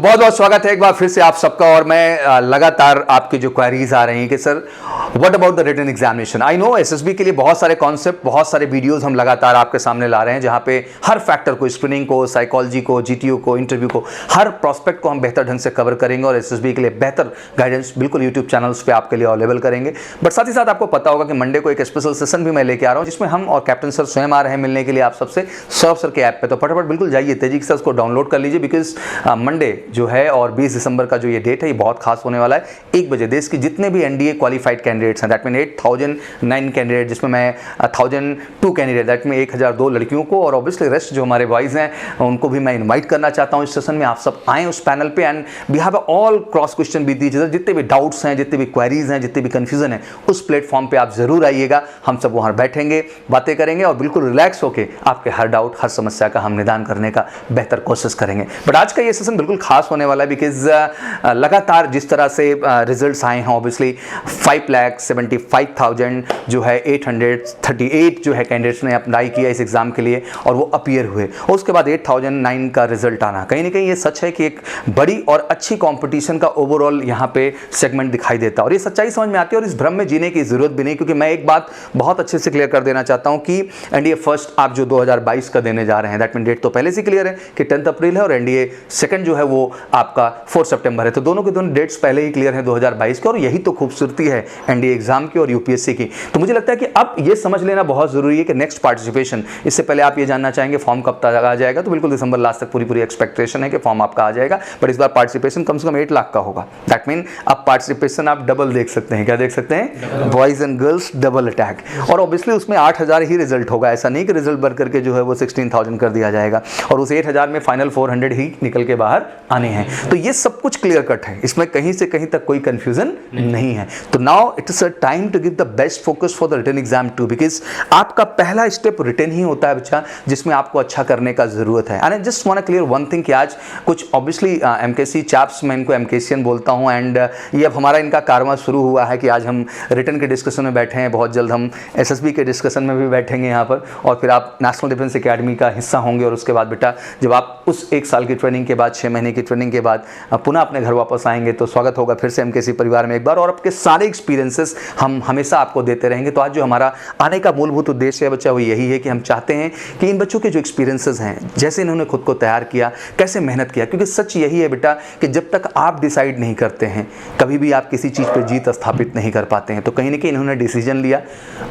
बहुत बहुत स्वागत है एक बार फिर से आप सबका। और मैं लगातार आपकी जो क्वेरीज आ रही हैं कि sir what about the written examination. I know SSB के लिए बहुत सारे कॉन्सेप्ट, बहुत सारे वीडियोस हम लगातार आपके सामने ला रहे हैं, जहां पे हर फैक्टर को, स्क्रीनिंग को, साइकोलॉजी को, जीटीयू को, इंटरव्यू को, हर प्रोस्पेक्ट को हम बेहतर ढंग से कवर करेंगे और एसएसबी के लिए बेहतर गाइडेंस बिल्कुल यूट्यूब चैनल्स पे आपके लिए अवेलेबल करेंगे। बट साथ ही साथ आपको पता होगा कि मंडे को एक स्पेशल सेशन भी मैं लेके आ रहा हूँ, जिसमें हम और कैप्टन सर स्वयं आ रहे हैं मिलने के लिए आप सबसे सौरभ सर के ऐप पे। तो फटाफट बिल्कुल जाइए, तेजी से उसको डाउनलोड कर लीजिए, बिकॉज मंडे जो है और 20 दिसंबर का जो ये डेट है ये बहुत खास होने वाला है। 1 बजे देश की जितने भी एनडीए क्वालिफाइड कैंडिडेट्स हैं, दैट मीन 8009 कैंडिडेट, जिसमें मैं 1002 कैंडिडेट, दैट में 1002 लड़कियों को और ऑब्वियसली रेस्ट जो हमारे बॉयज हैं उनको भी मैं इनवाइट करना चाहता हूं इस सेशन में। आप सब आएँ उस पैनल पे and we have all cross question with each other. जितने भी डाउट्स हैं, जितने भी क्वेरीज हैं, जितने भी कंफ्यूजन है, उस प्लेटफॉर्म पे आप जरूर आइएगा। हम सब वहां बैठेंगे, बातें करेंगे और बिल्कुल रिलैक्स होकर आपके हर डाउट, हर समस्या का हम निदान करने का बेहतर कोशिश करेंगे। बट आज का ये सेशन बिल्कुल खास होने वाला है, बिकॉज लगातार जिस तरह से रिजल्ट्स आए हैं, ऑब्वियसली 5,75,000 जो है 838 जो है कैंडिडेट्स ने अप्लाई किया इस एग्जाम के लिए और वो अपीयर हुए। और उसके बाद 8009 का रिजल्ट आना, कहीं ना कहीं ये सच है कि एक बड़ी और अच्छी कंपटीशन का ओवरऑल यहाँ पे सेगमेंट दिखाई देता है और ये सच्चाई समझ में आती है और इस भ्रम में जीने की जरूरत भी नहीं, क्योंकि मैं एक बात बहुत अच्छे से क्लियर कर देना चाहता हूँ कि एनडीए फर्स्ट आप जो 2022 का देने जा रहे हैं, दैट मीन डेट तो पहले से क्लियर है कि 10 अप्रैल है और एनडीए सेकंड जो है वो आपका 4 सितंबर है। तो दोनों के दोनों डेट्स पहले ही क्लियर हैं 2022 के, और यही तो खूबसूरती है एनडीए एग्जाम की और यूपीएससी की। तो मुझे लगता है कि अब ये समझ लेना बहुत जरूरी है कि नेक्स्ट पार्टिसिपेशन, इससे पहले आप ये जानना चाहेंगे फॉर्म कब तक आ जाएगा, तो बिल्कुल दिसंबर लास्ट तक पूरी एक्सपेक्टेशन है कि फॉर्म आपका आ जाएगा। पर इस बार पार्टिसिपेशन कम से कम 8 लाख का होगा। दैट मीन अब पार्टिसिपेशन आप डबल देख सकते हैं। क्या देख सकते हैं? Boys and girls double attack. और ऑब्वियसली उसमें 8,000 ही रिजल्ट होगा, ऐसा नहीं कि रिजल्ट बढ़ करके जो है वो 16,000 कर दिया जाएगा और उस 8,000 में फाइनल 400 ही निकल के बाहर आने हैं। तो ये सब कुछ क्लियर कट है, इसमें कहीं से कहीं तक कोई कंफ्यूजन नहीं है। तो now it is a time to give the best focus for the written exam too, because आपका पहला स्टेप रिटन ही होता है बच्चा, जिसमें आपको अच्छा करने का जरूरत है। And I just want to clear one thing कि आज कुछ ऑब्वियसली एमकेसी चैप्स, मैं इनको एमकेसियन बोलता हूं, एंड ये अब हमारा इनका कारवां शुरू हुआ है कि आज हम रिटन के डिस्कशन में बैठे हैं। बहुत जल्द हम एसएसबी के डिस्कशन में भी बैठेंगे यहाँ पर, और फिर आप नेशनल डिफेंस एकेडमी का हिस्सा होंगे। और उसके बाद बेटा जब आप उस 1 साल की ट्रेनिंग के बाद, 6 महीने की ट्रेनिंग के बाद पुनः अपने घर वापस आएंगे, तो स्वागत होगा फिर से एमकेसी परिवार में एक बार, और आपके सारे एक्सपीरियंसेस हम हमेशा आपको देते रहेंगे। तो आज जो हमारा आने का मूलभूत उद्देश्य है बच्चा, वो यही है कि हम चाहते हैं कि इन बच्चों के जो एक्सपीरियंसेस हैं, जैसे इन्होंने खुद को तैयार किया, कैसे मेहनत किया, क्योंकि सच यही है बेटा कि जब तक आप डिसाइड नहीं करते हैं, कभी भी आप किसी चीज़ पर जीत स्थापित नहीं कर पाते हैं। तो कहीं ना कहीं इन्होंने डिसीजन लिया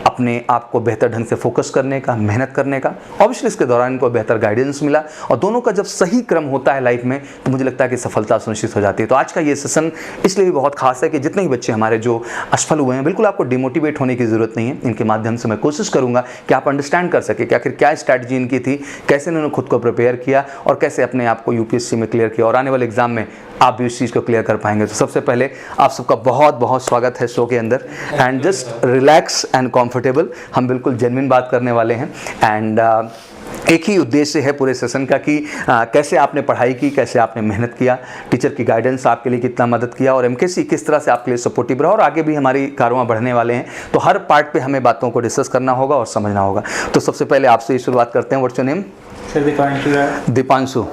अपने आप को बेहतर ढंग से फोकस करने का, मेहनत करने का। ऑब्वियसली इसके दौरान इनको बेहतर गाइडेंस मिला, और दोनों का जब सही क्रम होता है लाइफ में, तो मुझे लगता है कि सफलता सुनिश्चित हो जाती है। तो आज का ये सेशन इसलिए भी बहुत खास है कि जितने ही बच्चे हमारे जो असफल हुए हैं, बिल्कुल आपको डिमोटिवेट होने की जरूरत नहीं है। इनके माध्यम से मैं कोशिश करूंगा कि आप अंडरस्टैंड कर सके कि आखिर क्या स्ट्रैटेजी इनकी थी, कैसे इन्होंने खुद को प्रिपेयर किया और कैसे अपने आप को यूपीएससी में क्लियर किया, और आने वाले एग्जाम में आप भी इस चीज़ को क्लियर कर पाएंगे। तो सबसे पहले आप सबका बहुत बहुत स्वागत है शो के अंदर, and just relax and comfortable. हम बिल्कुल जेन्युइन बात करने वाले हैं, एंड एक ही उद्देश्य है पूरे सेशन का कि कैसे आपने पढ़ाई की, कैसे आपने मेहनत किया, टीचर की गाइडेंस आपके लिए कितना मदद किया, और एमकेसी किस तरह से आपके लिए सपोर्टिव रहा, और आगे भी हमारी कारवां बढ़ने वाले हैं। तो हर पार्ट पे हमें बातों को डिस्कस करना होगा और समझना होगा। तो सबसे पहले आपसे ही शुरुआत करते हैं। What's your name? Sir Deepanshu. Deepanshu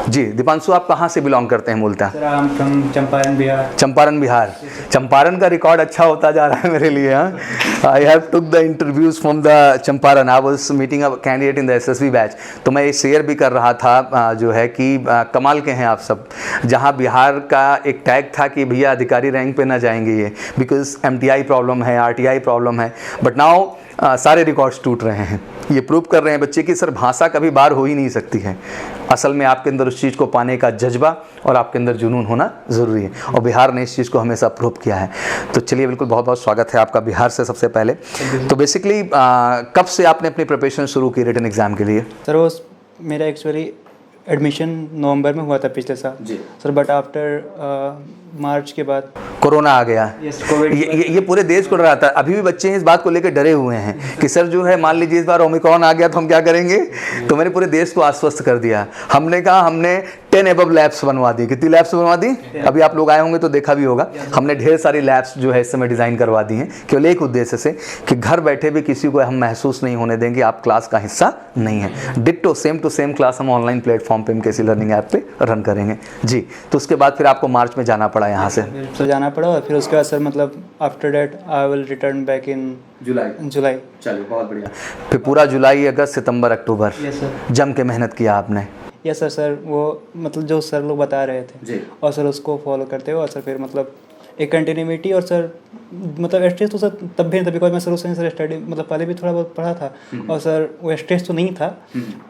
ji, Deepanshu आप कहाँ से बिलोंग करते हैं मूलतः? Sir I am from Champaran Bihar. Champaran Bihar. Champaran का रिकॉर्ड अच्छा होता जा रहा है मेरे लिए। हाँ, I have took the interviews from the Champaran. I was meeting a candidate in the SSB batch, तो मैं ये शेयर भी कर रहा था जो है कि कमाल के हैं आप सब। जहाँ बिहार का एक टैग था कि भैया अधिकारी रैंक पे ना जाएंगे ये, बिकॉज एमटीआई प्रॉब्लम है, आरटीआई प्रॉब्लम है, बट नाउ सारे रिकॉर्ड्स टूट रहे हैं। ये प्रूव कर रहे हैं बच्चे कि सर भाषा कभी बार हो ही नहीं सकती है। असल में आपके अंदर उस चीज़ को पाने का जज्बा और आपके अंदर जुनून होना ज़रूरी है, और बिहार ने इस चीज़ को हमेशा प्रूव किया है। तो चलिए, बिल्कुल बहुत बहुत स्वागत है आपका बिहार से। सबसे पहले तो बेसिकली कब से आपने अपनी प्रिपरेशन शुरू की रिटन एग्ज़ाम के लिए? सर वो मेरा एक्चुअली एडमिशन नवंबर में हुआ था पिछले साल जी सर, बट आफ्टर मार्च के बाद कोरोना आ गया। Yes, COVID ये पूरे देश को डरा था। अभी भी बच्चे इस बात को लेकर डरे हुए हैं कि सर जो है मान लीजिए इस बार ओमिक्रॉन आ गया तो हम क्या करेंगे। तो मैंने पूरे देश को आश्वस्त कर दिया। हमने कहा हमने 10 एबव लैब्स बनवा दी। कितनी लैब्स बनवा दी? अभी आप लोग आए होंगे तो देखा भी होगा। हमने ढेर सारी लैब्स जो है इस समय डिज़ाइन करवा दी हैं, केवल एक उद्देश्य से कि घर बैठे भी किसी को हम महसूस नहीं होने देंगे आप क्लास का हिस्सा नहीं है। Ditto same to same class हम ऑनलाइन प्लेटफॉर्म पे MKC लर्निंग ऐप पे रन करेंगे जी। तो उसके बाद फिर आपको मार्च में जाना पड़ा यहाँ से? फिर जाना पड़ा और फिर उसके बाद सर मतलब after that I will return back in July. चलिए बहुत बढ़िया। फिर पूरा जुलाई, अगस्त, सितंबर, अक्टूबर यस सर। जम के मेहनत किया आपने? यस सर वो मतलब जो सर लोग बता रहे थे जी। और सर उसको फॉलो करते हुए और सर फिर मतलब एक कंटिन्यूटी और सर मतलब स्ट्रेस तो सर तब भी बिकॉज मैं सर उस समय सर स्टडी मतलब पहले भी थोड़ा बहुत पढ़ा था और सर वो स्ट्रेस तो नहीं था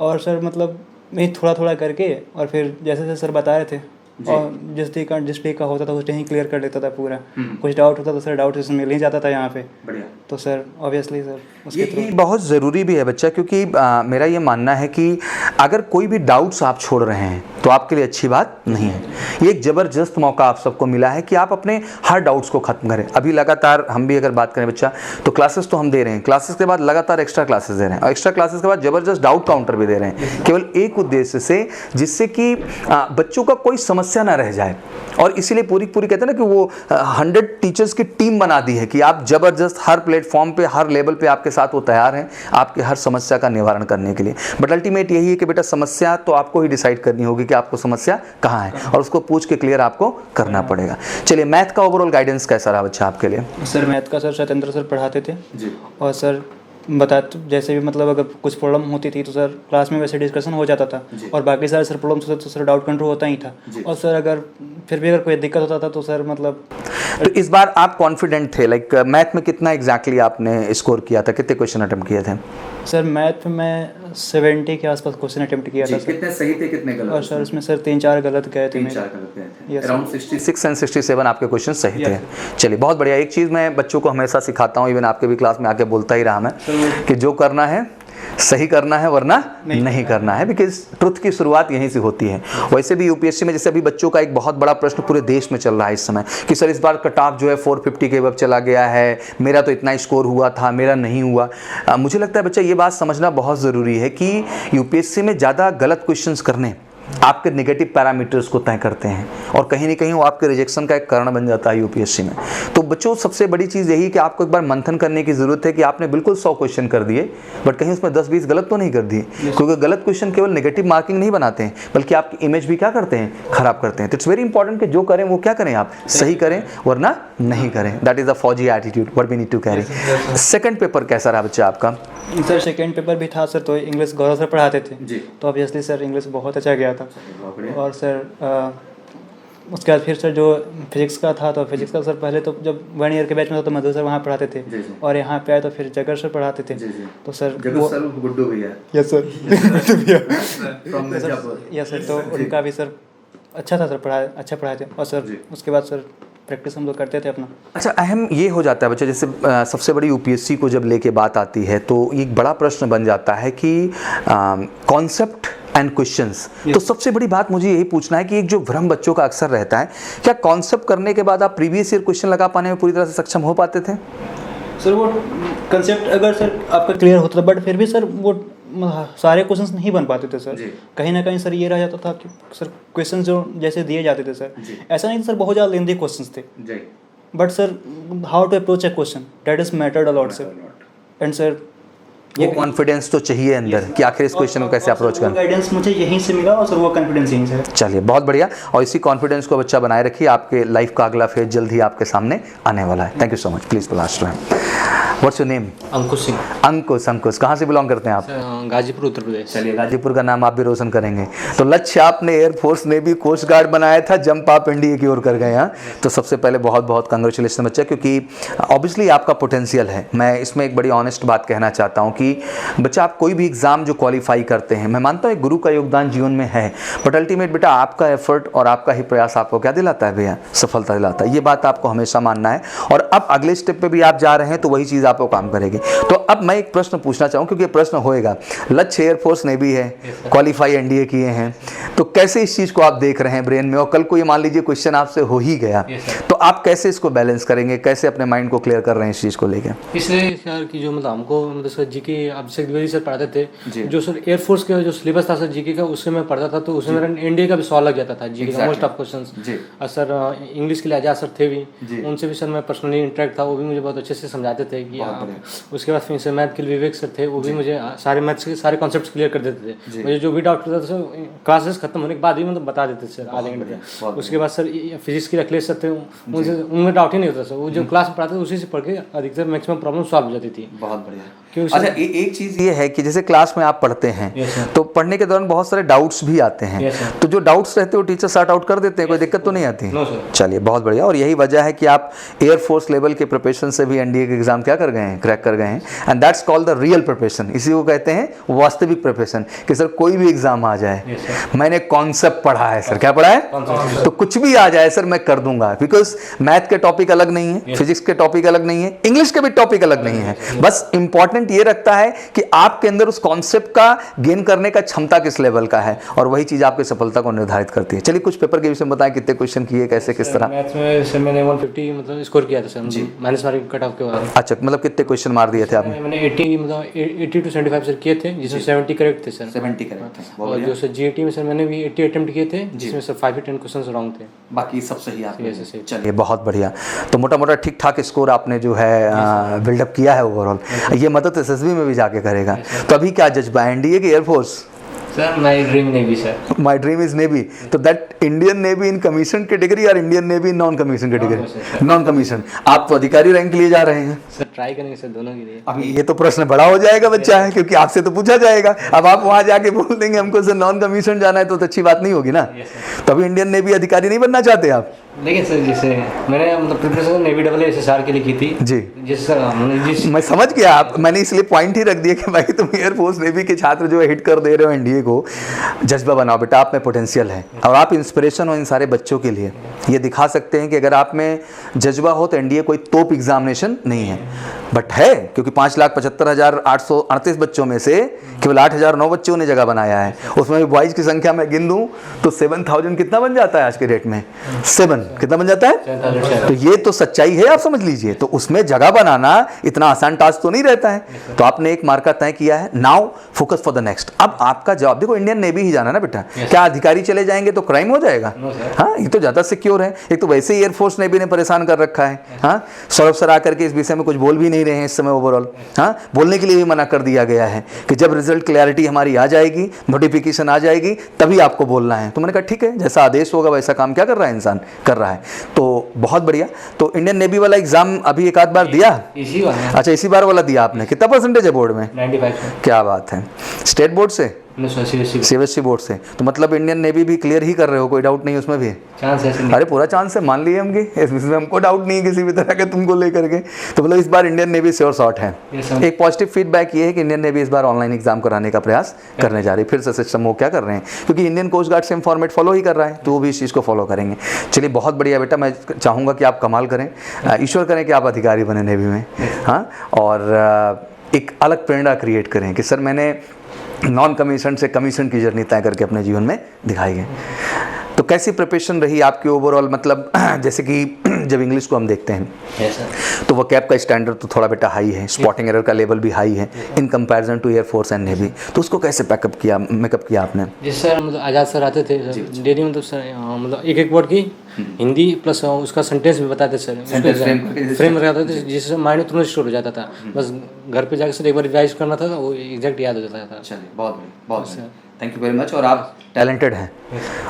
और सर मतलब मैं थोड़ा थोड़ा करके और फिर जैसे जैसे सर बता रहे थे और जिस डे का होता था उस डे ही क्लियर कर लेता था पूरा। कुछ डाउट होता तो सर डाउट मिल ही जाता था यहाँ पे। बढ़िया। तो सर ऑब्वियसली सर उसके ये बहुत ज़रूरी भी है बच्चा, क्योंकि मेरा ये मानना है कि अगर कोई भी डाउट्स आप छोड़ रहे हैं तो आपके लिए अच्छी बात नहीं है। ये एक ज़बरदस्त मौका आप सबको मिला है कि आप अपने हर डाउट्स को ख़त्म करें। अभी लगातार हम भी अगर बात करें बच्चा तो क्लासेस तो हम दे रहे हैं, क्लासेस के बाद लगातार एक्स्ट्रा क्लासेस दे रहे हैं और एक्स्ट्रा क्लासेस के बाद ज़बरदस्त डाउट काउंटर भी दे रहे हैं, केवल एक उद्देश्य से जिससे कि बच्चों का कोई समस्या ना रह जाए। और इसीलिए पूरी कहते हैं ना कि वो 100 टीचर्स की टीम बना दी है कि आप ज़बरदस्त हर प्लेटफॉर्म पे हर लेवल पे आपके साथ वो तैयार हैं आपके हर समस्या का निवारण करने के लिए। बट अल्टीमेट यही है कि बेटा समस्या तो आपको ही डिसाइड करनी होगी कि आपको समस्या कहाँ है और उसको पूछ के क्लियर आपको करना पड़ेगा। चलिए मैथ का ओवरऑल गाइडेंस कैसा रहा बच्चा आपके लिए? सर मैथ का सर सत्येंद्र सर पढ़ाते थे जी। और सर बताते जैसे भी मतलब अगर कुछ प्रॉब्लम होती थी तो सर क्लास में वैसे डिस्कशन हो जाता था और बाकी सारे सर प्रॉब्लम तो सर डाउट कंट्रोल होता ही था। और सर अगर फिर भी अगर कोई दिक्कत होता था तो सर मतलब तो इस बार आप कॉन्फिडेंट थे? लाइक मैथ में कितना एग्जैक्टली आपने स्कोर किया था? कितने क्वेश्चन अटेम्प्ट किए थे? सर मैथ में 70 के आसपास क्वेश्चन अटेम्प्ट किया था। कितने सही थे कितने गलत? और सर उसमें सर 3-4 गलत गए थे। अराउंड 66 एंड 67 आपके क्वेश्चन सही थे। चलिए बहुत बढ़िया। एक चीज़ मैं बच्चों को हमेशा सिखाता हूँ, इवन आपके भी क्लास में आके बोलता ही रहा मैं कि जो करना है सही करना है वरना नहीं करना है, बिकॉज ट्रुथ की शुरुआत यहीं से होती है। वैसे भी यूपीएससी में जैसे अभी बच्चों का एक बहुत बड़ा प्रश्न पूरे देश में चल रहा है इस समय कि सर इस बार कट ऑफ जो है 450 के अब चला गया है, मेरा तो इतना स्कोर हुआ था, मेरा नहीं हुआ। मुझे लगता है बच्चा ये बात समझना बहुत ज़रूरी है कि यूपीएससी में ज़्यादा गलत क्वेश्चंस करने आपके नेगेटिव पैरामीटर्स को तय करते हैं और कहीं ना कहीं वो आपके रिजेक्शन का एक कारण बन जाता है यूपीएससी में। तो बच्चों सबसे बड़ी चीज़ यही कि आपको एक बार मंथन करने की ज़रूरत है कि आपने बिल्कुल 100 क्वेश्चन कर दिए बट कहीं उसमें 10-20 गलत तो नहीं कर दिए, क्योंकि गलत क्वेश्चन केवल नेगेटिव मार्किंग नहीं बनाते हैं बल्कि आपकी इमेज भी क्या करते हैं, खराब करते हैं। तो इट्स वेरी इंपॉर्टेंट कि जो करें वो क्या करें, आप सही करें वरना नहीं करें। दैट इज़ द फौजी attitude what we need to carry. Second paper कैसा रहा बच्चा आपका? सर सेकंड पेपर भी था सर, तो इंग्लिश गौरव सर पढ़ाते थे जी। तो ऑब्वियसली सर इंग्लिश बहुत अच्छा गया था। और सर उसके बाद फिर सर जो फिजिक्स का था तो फिजिक्स का सर पहले तो जब 1 ईयर के बैच में था तो मधु सर वहाँ पढ़ाते थे और यहाँ पे आए तो फिर जगर सर पढ़ाते थे। तो सर गुड्डू भैया। यस सर यस सर तो उनका भी सर अच्छा था सर, अच्छा पढ़ाए थे। और सर उसके बाद सर प्रैक्टिस हम लोग करते थे अपना। अच्छा अहम ये हो जाता है बच्चा, जैसे सबसे बड़ी यूपीएससी को जब लेके बात आती है तो एक बड़ा प्रश्न बन जाता है कि कॉन्सेप्ट एंड क्वेश्चंस। तो सबसे बड़ी बात मुझे यही पूछना है कि एक जो भ्रम बच्चों का अक्सर रहता है, क्या कॉन्सेप्ट करने के बाद आप प्रीवियस ईयर क्वेश्चन लगा पाने में पूरी तरह से सक्षम हो पाते थे? सर वो कंसेप्ट अगर सर आपका क्लियर होता था बट फिर भी सर वो सारे क्वेश्चंस नहीं बन पाते थे सर। कहीं ना कहीं सर ये रह जाता था कि सर क्वेश्चंस जो जैसे दिए जाते थे सर ऐसा नहीं था सर बहुत ज़्यादा लेंथी क्वेश्चंस थे but sir how to approach a question that is mattered a lot sir. And sir ये कॉन्फिडेंस तो चाहिए अंदर कि आखिर इस क्वेश्चन को कैसे अप्रोच करना। गाइडेंस मुझे यहीं से मिला और सर वो कॉन्फिडेंस यहीं से। चलिए बहुत बढ़िया, और इसी कॉन्फिडेंस को बच्चा बनाए रखिए, आपके लाइफ का अगला फेज जल्द ही आपके सामने आने वाला है। Thank you so much. Please last time what's your name? Ankush Singh. Ankush कहाँ से बिलोंग करते हैं आप? गाजीपुर उत्तर प्रदेश। चलिए गाजीपुर का नाम आप भी रोशन करेंगे। तो लक्ष्य आपने एयरफोर्स नेवी कोस्ट गार्ड बनाया था, जंप आप एनडीए की ओर कर गए हैं। तो सबसे पहले बहुत बहुत कंग्रेचुलेशन बच्चा, क्योंकि ऑब्वियसली आपका पोटेंशियल है। मैं इसमें एक बड़ी ऑनेस्ट बात कहना चाहता हूँ कि बच्चा आप कोई भी एग्जाम जो क्वालिफाई करते हैं, मैं मानता हूँ एक गुरु का योगदान जीवन में है, बट अल्टीमेट बेटा आपका एफर्ट और आपका ही प्रयास आपको क्या दिलाता है भैया? सफलता दिलाता है। ये बात आपको हमेशा मानना है। और और अब अगले स्टेप पे भी आप जा रहे हैं तो वही चीज़ आपको काम करेगी। तो अब मैं एक प्रश्न पूछना चाहूँ, क्योंकि प्रश्न होएगा, लक्ष्य एयरफोर्स नेवी है, क्वालिफाई एनडीए किए हैं, तो कैसे इस चीज़ को आप देख रहे हैं ब्रेन में, और कल को ये मान लीजिए क्वेश्चन आपसे हो ही गया तो आप कैसे इसको बैलेंस करेंगे, कैसे अपने माइंड को क्लियर कर रहे हैं इस चीज़ को लेकर? इसलिए सर कि जो मतलब हमको मतलब सर जीके अभिषेक द्विवेदी सर पढ़ाते थे, जो सर एयरफोर्स का जो सिलेबस था सर जीके का, उससे मैं पढ़ता था, तो उसमें मेरा एनडीए का भी सवाल लग जाता था जीके का मोस्ट ऑफ क्वेश्चंस। और सर इंग्लिश के लिए आजाद सर थे भी, उनसे भी सर मैं पर्सनली इंटरेक्ट था, वो भी मुझे बहुत अच्छे से समझाते थे कि आप। उसके बाद फिर सर मैथ के लिए विवेक सर थे, वो भी मुझे सारे मैथ्स के सारे कॉन्सेप्ट्स क्लियर कर देते थे। मुझे जो भी डाउट करता था सर क्लासेस खत्म होने के बाद ही मतलब बता देते सर आधे घंटे में। उसके बाद सर फिजिक्स के अखिलेश सर थे, उनमें डाउट ही नहीं होता सर, वो जो क्लास में पढ़ाते थे उसी से पढ़ के अधिकतर मैक्सिमम प्रॉब्लम सॉल्व हो जाती थी। बहुत बढ़िया। अच्छा, एक चीज़ ये है कि जैसे क्लास में आप पढ़ते हैं तो पढ़ने के दौरान बहुत सारे डाउट्स भी आते हैं, तो जो डाउट्स रहते हैं वो टीचर सॉर्ट आउट कर देते हैं, कोई दिक्कत तो नहीं आती? चलिए, बहुत बढ़िया। और यही वजह है कि आप एयरफोर्स लेवल के प्रिपरेशन से भी एनडीए के एग्जाम क्या कर गए हैं, क्रैक कर गए हैं, and that's called the real preparation. इसी को कहते हैं वास्तविक प्रिपरेशन, कि सर कोई भी एग्जाम आ जाए मैंने कॉन्सेप्ट पढ़ा है सर, क्या पढ़ा है, तो कुछ भी आ जाए सर मैं कर दूंगा, बिकॉज मैथ के टॉपिक अलग नहीं है, फिजिक्स के टॉपिक अलग नहीं है, इंग्लिश के भी टॉपिक अलग नहीं है, बस इंपॉर्टेंट ये रखता है कि आपके अंदर उस कॉन्सेप्ट का गेन करने का क्षमता किस लेवल का है, और वही चीज आपकी सफलता को निर्धारित करती है। चलिए कुछ पेपर के विषय में बताएं, कितने क्वेश्चन किए, कैसे किस तरह? मैथ्स में सर मैंने 150 मतलब स्कोर किया था sir, minus marking cut off के बाद। अच्छा, मतलब कितने क्वेश्चन मार दिए थे आपने? मैंने 80 मतलब 80 to 75 सर किए थे, जिसमें 70 करेक्ट थे सर। 70 करेक्ट थे। और जो सर जीएटी में सर मैंने भी 80 अटेम्प्ट किए थे, जिसमें सर 5 10 क्वेश्चंस रॉन्ग थे, बाकी सब सही आपके। चलिए, बहुत बढ़िया। तो मोटा मोटा ठीक ठाक स्कोर आपने जो है बिल्डअप किया है ओवरऑल। ये मदद एसएसबी में भी जाके करेगा। तो अभी क्या जज्बा है, एनडीए की air force? Sir my dream navy sir. My dream is navy. तो that Indian navy in commission category और Indian navy in non commission category? Non commission. आप तो अधिकारी रैंक के लिए जा रहे हैं सर, ट्राई करेंगे सर दोनों के लिए। अभी ये तो प्रश्न बड़ा हो जाएगा बच्चा है, क्योंकि आपसे तो पूछा जाएगा। अब आप वहां जाके बोल देंगे हमको सर नॉन कमीशन जाना है, तो अच्छी बात नहीं होगी ना। तो अभी इंडियन नेवी अधिकारी नहीं बनना चाहते आप? लेकिन सर जैसे मैंने मतलब प्रिपरेशन नेवी एसएसआर के लिए की थी जी, जिस सर मैं समझ गया। आप मैंने इसलिए पॉइंट ही रख दिया कि भाई तुम एयरफोर्स नेवी के छात्र जो हिट कर दे रहे हो एनडीए को, जज्बा बनाओ बेटा, आप में पोटेंशियल है और आप इंस्पिरेशन हो इन सारे बच्चों के लिए। ये दिखा सकते हैं कि अगर आप में जज्बा हो तो एनडीए कोई तोप एग्जामिनेशन नहीं है, बट है, क्योंकि 5,75,838 बच्चों में से केवल 8,009 बच्चों ने जगह बनाया है। उसमें भी बॉयज की संख्या मैं गिन दूं तो 7,000 कितना बन जाता है आज के डेट में? 7 कितना बन जाता है? तो ये तो सच्चाई है, आप समझ लीजिए। तो उसमें जगह बनाना इतना आसान टास्क तो नहीं रहता है। तो आपने एक मार्का तय किया है, now focus for the next. अब आपका जवाब देखो, इंडियन नेवी ही जाना ना बेटा। क्या अधिकारी चले जाएंगे तो क्राइम हो जाएगा? हाँ, ये तो ज्यादा सिक्योर है। एक तो वैसे ही एयरफोर्स नेवी ने परेशान कर रखा है। हाँ, सौरभ सर आकर के इस विषय में कुछ बोल भी नहीं रहे हैं इस समय ओवरऑल। हाँ, बोलने के लिए भी मना कर दिया गया है कि जब रिजल्ट क्लैरिटी हमारी आ जाएगी, नोटिफिकेशन आ जाएगी, तभी आपको बोलना है। तो मैंने कहा ठीक है, जैसा आदेश होगा वैसा काम क्या कर रहा है इंसान, कर रहा है। तो बहुत बढ़िया। तो इंडियन नेवी वाला एग्जाम अभी एक आध बार दिया? इसी वाला। अच्छा, इसी बार वाला दिया आपने। कितना परसेंटेज है बोर्ड में? 95। क्या बात है। स्टेट बोर्ड से? सीबीएसई बोर्ड से। तो मतलब इंडियन नेवी भी क्लियर ही कर रहे हो, कोई डाउट नहीं उसमें भी? चांस है। अरे पूरा चांस है, मान लिए हम, इसमें हमको डाउट नहीं है किसी भी तरह का तुमको लेकर के। तो मतलब इस बार इंडियन नेवी श्योर शॉट है। एक पॉजिटिव फीडबैक ये है कि इंडियन नेवी इस बार ऑनलाइन एग्जाम कराने का प्रयास करने जा रही है। फिर से सिस्टम वो क्या कर रहे हैं, क्योंकि Indian coast guard same format follow ही कर रहा है, तो वो भी इस चीज़ को फॉलो करेंगे। चलिए, बहुत बढ़िया बेटा। मैं चाहूँगा कि आप कमाल करें, ईश्वर करें कि आप अधिकारी बने नेवी में। हाँ, और एक अलग प्रेरणा क्रिएट करें कि सर मैंने नॉन कमीशन से कमीशन की जर्नी तय करके अपने जीवन में दिखाई है। तो कैसी प्रिपरेशन रही आपकी ओवरऑल? मतलब जैसे कि जब इंग्लिश को हम देखते हैं तो वो कैप का स्टैंडर्ड तो थोड़ा बेटा हाई है, स्पॉटिंग एरर का लेवल भी हाई है in comparison to air force and navy. तो उसको कैसे पैकअप किया, मेकअप किया आपने? जिस सर मतलब आज़ाद सर आते थे डेली, मतलब सर मतलब एक एक वर्ड की हिंदी प्लस उसका सेंटेंस भी बताते सर, फ्रेम लगाते थे, जिससे माइंड में तुरंत स्टोर हो जाता था। बस घर पे जाकर सर एक बार रिवाइज करना था, वो एग्जैक्ट याद हो जाता था। चलिए, बहुत बहुत थैंक यू वेरी मच। और आप टैलेंटेड हैं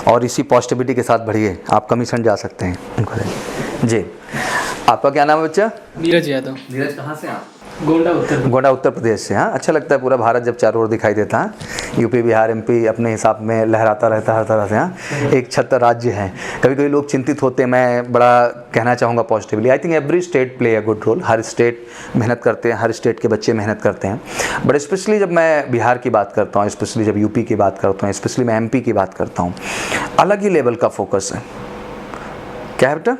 और इसी पॉजिटिविटी के साथ बढ़िए, आप कमीशन जा सकते हैं उनको जी। आपका क्या नाम है बच्चा? नीरज यादव। नीरज, कहाँ से आप? गोंडा उत्तर प्रदेश से। हाँ, अच्छा लगता है पूरा भारत जब चारों ओर दिखाई देता है। यूपी बिहार एमपी अपने हिसाब में लहराता रहता है हर तरह से। हाँ, एक छत्र राज्य है। कभी कभी लोग चिंतित होते हैं, मैं बड़ा कहना चाहूँगा positively, I think every state play a good role. हर स्टेट मेहनत करते हैं, हर स्टेट के बच्चे मेहनत करते हैं, बट स्पेशली जब मैं बिहार की बात करता हूँ, स्पेशली जब यूपी की बात करता हूँ, स्पेशली मैं एमपी की बात करता हूँ, अलग ही लेवल का फोकस है। क्या है बेटा?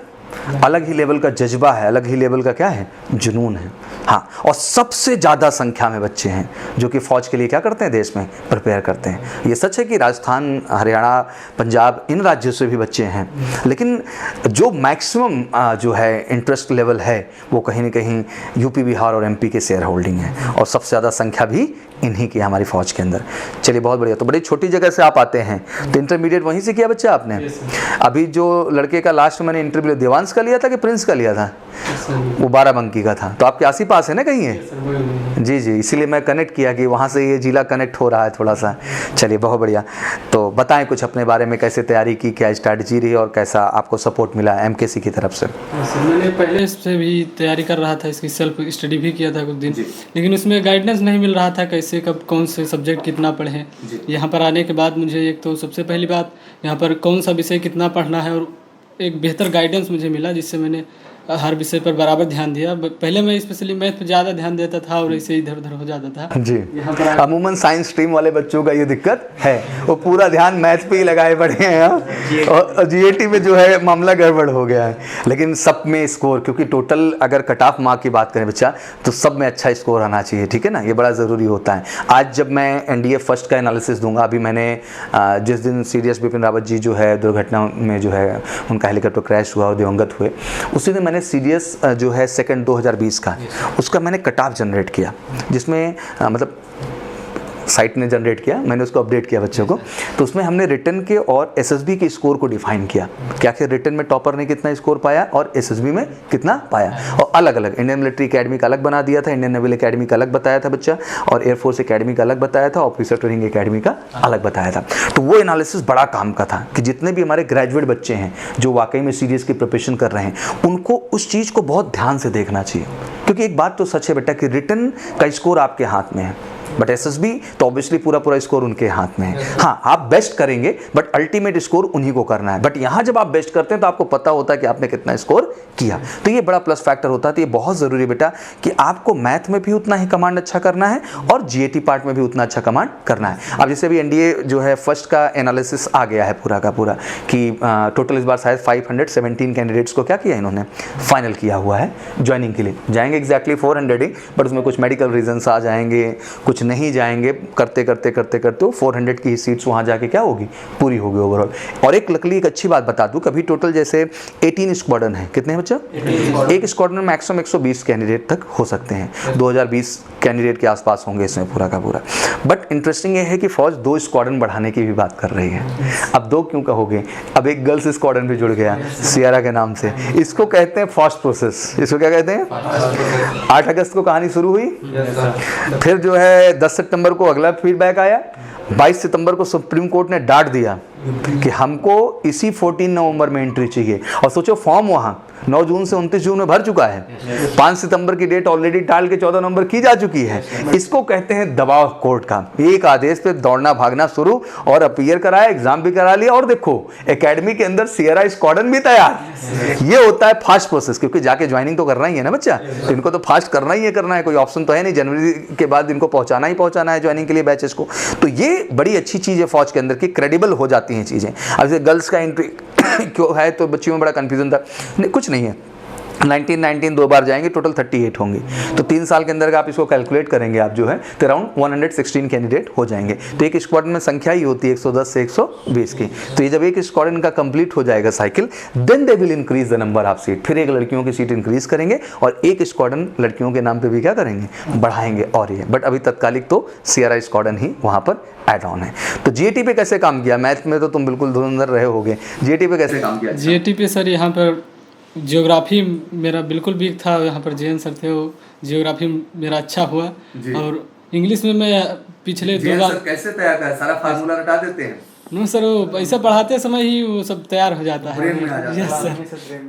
अलग ही लेवल का जज्बा है, अलग ही लेवल का क्या है, जुनून है। हाँ, और सबसे ज़्यादा संख्या में बच्चे हैं जो कि फ़ौज के लिए क्या करते हैं, देश में प्रिपेयर करते हैं। ये सच है कि राजस्थान, हरियाणा, पंजाब, इन राज्यों से भी बच्चे हैं, लेकिन जो मैक्सिमम जो है इंटरेस्ट लेवल है वो कहीं ना कहीं यूपी, बिहार और एमपी के शेयर होल्डिंग है, और सबसे ज़्यादा संख्या भी इन्हीं की हमारी फ़ौज के अंदर। चलिए, बहुत बढ़िया। तो बड़ी छोटी जगह से आप आते हैं, तो इंटरमीडिएट वहीं से किया बच्चा आपने? अभी जो लड़के का लास्ट में मैंने इंटरव्यू देवांश का लिया था कि प्रिंस का लिया था? वो बाराबंकी का था। तो आपके आस ही पास है ना कहीं है? जी जी, इसीलिए मैं कनेक्ट किया कि वहाँ से ये जिला कनेक्ट हो रहा है थोड़ा सा। चलिए, बहुत बढ़िया। तो बताएं कुछ अपने बारे में, कैसे तैयारी की, क्या स्ट्रैटेजी रही और कैसा आपको सपोर्ट मिला एमकेसी की तरफ से? मैंने पहले से भी तैयारी कर रहा था, इसकी सेल्फ स्टडी भी किया था कुछ दिन, लेकिन उसमें गाइडेंस नहीं मिल रहा था कैसे कब कौन से सब्जेक्ट कितना पढ़ें। यहाँ पर आने के बाद मुझे एक तो सबसे पहली बात यहाँ पर कौन सा विषय कितना पढ़ना है, और एक बेहतर गाइडेंस मुझे मिला, जिससे मैंने हर विषय पर बराबर ध्यान दिया। पहले मैं स्पेशली मैथ पर ज़्यादा ध्यान देता था और ऐसे इधर उधर हो जाता था जी। अमूमन साइंस स्ट्रीम वाले बच्चों का ये दिक्कत है, वो पूरा ध्यान मैथ पे ही लगाए पड़े हैं, और जीएटी में जो है मामला गड़बड़ हो गया है। लेकिन सब में स्कोर, क्योंकि टोटल अगर कट ऑफ मार्क की बात करें बच्चा, तो सब में अच्छा स्कोर आना चाहिए, ठीक है ना, ये बड़ा ज़रूरी होता है। आज जब मैं एनडीए फर्स्ट का एनालिसिस दूंगा, अभी मैंने जिस दिन सीडीएस बिपिन रावत जी जो है दुर्घटना में जो है उनका हेलीकॉप्टर क्रैश हुआ और दिवंगत हुए, उसी दिन मैंने सीडीएस जो है सेकंड 2020 का, उसका मैंने कट ऑफ जनरेट किया, जिसमें मतलब साइट ने जनरेट किया, मैंने उसको अपडेट किया बच्चों को। तो उसमें हमने रिटन के और एसएसबी के स्कोर को डिफाइन किया, क्या कि रिटन में टॉपर ने कितना स्कोर पाया और एसएसबी में कितना पाया, और अलग अलग इंडियन मिलिट्री एकेडमी का अलग बना दिया था, इंडियन नेवल एकेडमी का अलग बताया था बच्चा, और एयरफोर्स एकेडमी का अलग बताया था, ऑफिसर ट्रेनिंग एकेडमी का अलग बताया था। तो वो एनालिसिस बड़ा काम का था कि जितने भी हमारे ग्रेजुएट बच्चे हैं जो वाकई में सीडीएस की प्रिपरेशन कर रहे हैं, उनको उस चीज़ को बहुत ध्यान से देखना चाहिए, क्योंकि एक बात तो सच है बेटा कि रिटन का स्कोर आपके हाथ में है, बट एसएसबी तो ऑब्वियसली पूरा स्कोर उनके हाथ में है। हाँ, आप बेस्ट करेंगे, बट अल्टीमेट स्कोर उन्हीं को करना है। बट यहाँ जब आप बेस्ट करते हैं तो आपको पता होता है कि आपने कितना स्कोर किया, तो ये बड़ा प्लस फैक्टर होता है। तो ये बहुत ज़रूरी है बेटा कि आपको मैथ में भी उतना ही कमांड अच्छा करना है और जीएटी पार्ट में भी उतना अच्छा कमांड करना है। अब जैसे अभी एनडीए जो है फर्स्ट का एनालिसिस आ गया है पूरा का पूरा, कि टोटल इस बार शायद 517 कैंडिडेट्स को क्या किया इन्होंने फाइनल किया हुआ है ज्वाइनिंग के लिए। जाएंगे एग्जैक्टली 400 ही, बट उसमें कुछ मेडिकल रीजन्स आ जाएंगे, कुछ नहीं जाएंगे, करते करते करते करते वो 400 की सीट्स वहाँ जाके क्या होगी, पूरी होगी ओवरऑल। और एक लकली एक अच्छी बात बता दूँ, कभी टोटल जैसे 18 स्क्वाड्रन है, कितने हैं बच्चा? एक स्क्वाड्रन में मैक्सिमम 120 कैंडिडेट तक हो सकते हैं, 2020 कैंडिडेट के आसपास होंगे इसमें पूरा का पूरा। बट इंटरेस्टिंग ये है कि फौज 2 स्क्वाड्रन बढ़ाने की भी बात कर रही है। अब 2 क्यों कहोगे, अब एक गर्ल्स स्क्वाड्रन भी जुड़ गया सियारा के नाम से। इसको कहते हैं फास्ट प्रोसेस। इसको क्या कहते हैं? 8 अगस्त को कहानी शुरू हुई, फिर जो है 10 सितंबर को अगला फीडबैक आया, 22 सितंबर को सुप्रीम कोर्ट ने डांट दिया कि हमको इसी 14 नवंबर में एंट्री चाहिए। और सोचो फॉर्म वहाँ 9 जून से 29 जून में भर चुका है, 5 सितंबर की डेट ऑलरेडी टाल के 14 नवंबर की जा चुकी है। इसको कहते हैं दबाव कोर्ट का। एक आदेश पे दौड़ना भागना शुरू, और अपीयर कराया, एग्जाम भी करा लिया, और देखो एकेडमी के अंदर सियरा स्क्वाड्रन भी तैयार। ये होता है फास्ट प्रोसेस, क्योंकि जाके ज्वाइनिंग तो करना ही है ना बच्चा, तो इनको तो फास्ट करना ही है, करना है, कोई ऑप्शन तो है नहीं। जनवरी के बाद इनको पहुंचाना ही पहुंचाना है ज्वाइनिंग के लिए बैचेस को। तो ये बड़ी अच्छी चीज़ है फौज के अंदर की, क्रेडिबल हो जाती हैं चीज़ें। अब जैसे गर्ल्स का एंट्री क्यों है, तो बच्चियों में बड़ा कंफ्यूजन था। नहीं, कुछ नहीं है, 19 2 बार जाएंगे, टोटल 38 होंगे। तो 3 साल के अंदर आप इसको कैलकुलेट करेंगे आप जो है, तो अराउंड 116 कैंडिडेट हो जाएंगे। तो एक स्क्वाड्रन में संख्या ही होती है 110 से 120 की। तो ये जब एक स्क्वाड्रन का कंप्लीट हो जाएगा cycle, then they will increase the number of seat. फिर एक लड़कियों की सीट इंक्रीज करेंगे और एक स्क्वाड्रन लड़कियों के नाम पे भी क्या करेंगे, बढ़ाएंगे। और ये बट अभी तत्कालिक तो सियरा स्क्वाड्रन ही वहाँ पर एड ऑन है। तो जीएटी पे कैसे काम किया? मैथ में तो तुम बिल्कुल धुरंधर रहे होगे, जीएटी पे कैसे काम किया? जीएटी पे सर यहाँ पर जियोग्राफी मेरा बिल्कुल वीक था, यहाँ पर जैन सर थे, वो जियोग्राफी मेरा अच्छा हुआ। और इंग्लिश में मैं पिछले 2 बार कैसे तैयार कर, सारा फार्मूला रटा देते हैं? नो सर, वो ऐसा पढ़ाते समय ही वो सब तैयार हो जाता है। यस सर,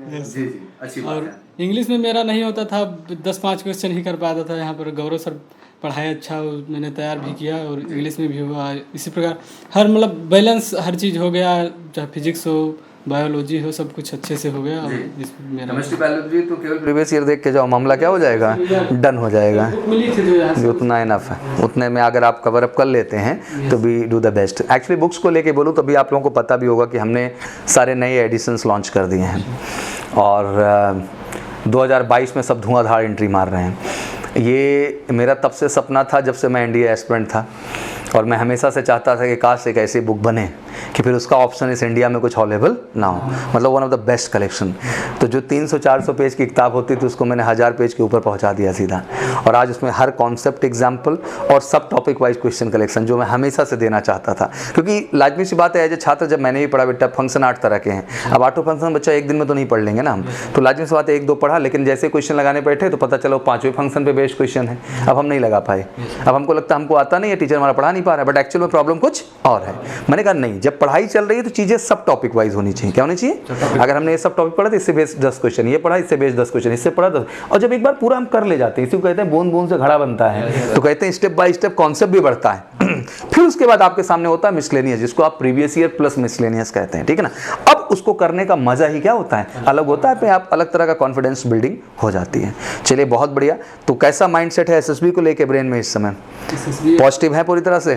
जी जी, अच्छी बात है। इंग्लिश में मेरा नहीं होता था, 10-5 क्वेश्चन ही कर पाता था। यहाँ पर गौरव सर पढ़ाया अच्छा, मैंने तैयार भी किया और इंग्लिश में भी हुआ। इसी प्रकार हर मतलब बैलेंस हर चीज़ हो गया, चाहे फिजिक्स हो, बायोलॉजी हो, सब कुछ अच्छे से हो गया। और केमिस्ट्री बायोलॉजी तो केवल प्रीवियस ईयर देख के जाओ, मामला क्या हो जाएगा, डन हो जाएगा। जो उतना इनफ है, उतने में अगर आप कवर अप कर लेते हैं तो भी do the best. Actually books को लेके बोलूँ तो भी आप लोगों को पता भी होगा कि हमने सारे नए एडिशंस लॉन्च कर दिए हैं। और 2022 में सब धुआंधार एंट्री मार रहे हैं। ये मेरा तब से सपना था जब से मैं एनडीए एस्पिरेंट था, और मैं हमेशा से चाहता था कि काश एक ऐसी बुक बने कि फिर उसका ऑप्शन इस इंडिया में कुछ अवेलेबल ना हो, मतलब one of the best collection. तो जो 300-400 पेज की किताब होती थी उसको मैंने 1000 पेज के ऊपर पहुंचा दिया सीधा, और आज उसमें हर कॉन्सेप्ट एग्जाम्पल और सब टॉपिक वाइज क्वेश्चन कलेक्शन जो मैं हमेशा से देना चाहता था। क्योंकि लाजमी सी बात है, एज ए छात्र जब मैंने भी पढ़ा बेटा, फंक्शन 8 तरह के हैं। अब 8 फंक्शन बच्चा एक दिन में तो नहीं पढ़ लेंगे ना हम, तो लाजमी सी बात है 1-2 पढ़ा, लेकिन जैसे क्वेश्चन लगाने बैठे तो पता चलो 5वें फंक्शन पे बेस्ड क्वेश्चन है। अब हम नहीं लगा पाए, अब हमको लगता है हमको आता नहीं है, टीचर हमारा पढ़ा नहीं पा रहा है, बट एक्चुअल में प्रॉब्लम कुछ और है। मैंने कहा नहीं, जब पढ़ाई चल रही है तो चीज़ें सब टॉपिक वाइज होनी चाहिए। क्या होनी चाहिए? अगर हमने ये सब टॉपिक पढ़ा तो इससे बेस्ड 10 क्वेश्चन, ये पढ़ा इससे बेस्ड 10 क्वेश्चन, इससे पढ़ा 10, और जब एक बार पूरा हम कर ले जाते हैं, इसी को कहते हैं बूंद बूंद से घड़ा बनता है, तो कहते हैं स्टेप बाय स्टेप कॉन्सेप्ट भी बढ़ता है। फिर उसके बाद आपके सामने होता है मिसलेनियस, जिसको आप प्रीवियस ईयर प्लस मिसलेनियस कहते हैं, ठीक है ना। अब उसको करने का मजा ही क्या होता है, अलग होता है, पे आप अलग तरह का कॉन्फिडेंस बिल्डिंग हो जाती है। चलिए बहुत बढ़िया। तो कैसा माइंडसेट है एसएसबी को लेके ब्रेन में इस समय? पॉजिटिव है पूरी तरह से?